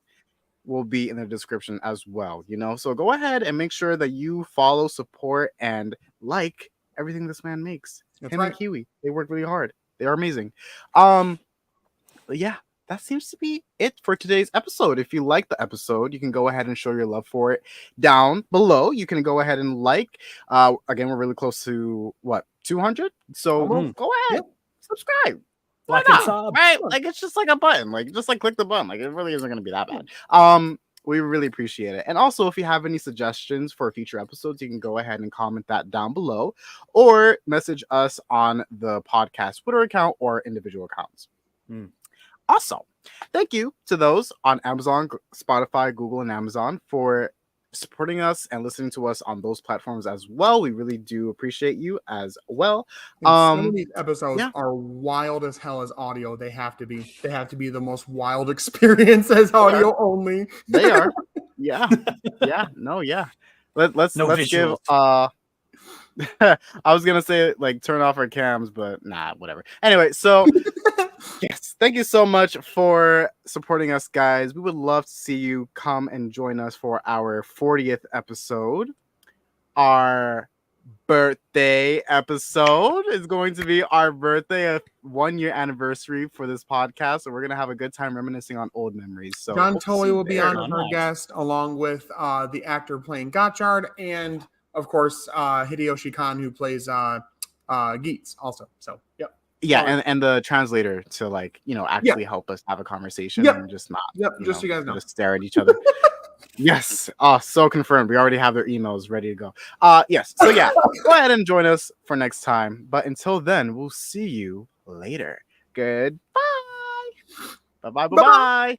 will be in the description as well. So go ahead and make sure that you follow, support, and like everything this man makes. Him and Kiwi, they work really hard. They are amazing. But yeah, that seems to be it for today's episode. If you like the episode, you can go ahead and show your love for it down below. You can go ahead and like. Again, we're really close to 200. So go ahead, subscribe. Why not? Right? Like it's just like a button. Like just like click the button. Like it really isn't going to be that bad. We really appreciate it. And also, if you have any suggestions for future episodes, you can go ahead and comment that down below or message us on the podcast Twitter account or individual accounts. Also, thank you to those on Amazon, Spotify, Google, and Amazon for supporting us and listening to us on those platforms as well. We really do appreciate you as well. Some of these episodes are wild as hell as audio. They have to be the most wild experience as audio only. They are. Yeah. Let's give I was gonna say like turn off our cams, but nah, whatever. Anyway, so yes, thank you so much for supporting us, guys. We would love to see you come and join us for our 40th episode. Our birthday episode is going to be our birthday, a 1-year anniversary for this podcast. So we're gonna have a good time reminiscing on old memories. So John Tully will be on as our guest, along with the actor playing Gotchard, and of course Hideyoshi Khan, who plays Geats also. So yeah, and the translator to actually help us have a conversation and just not just so you guys know, just stare at each other. Yes. So confirmed. We already have their emails ready to go. Yes. So yeah, go ahead and join us for next time. But until then, we'll see you later. Goodbye. Bye.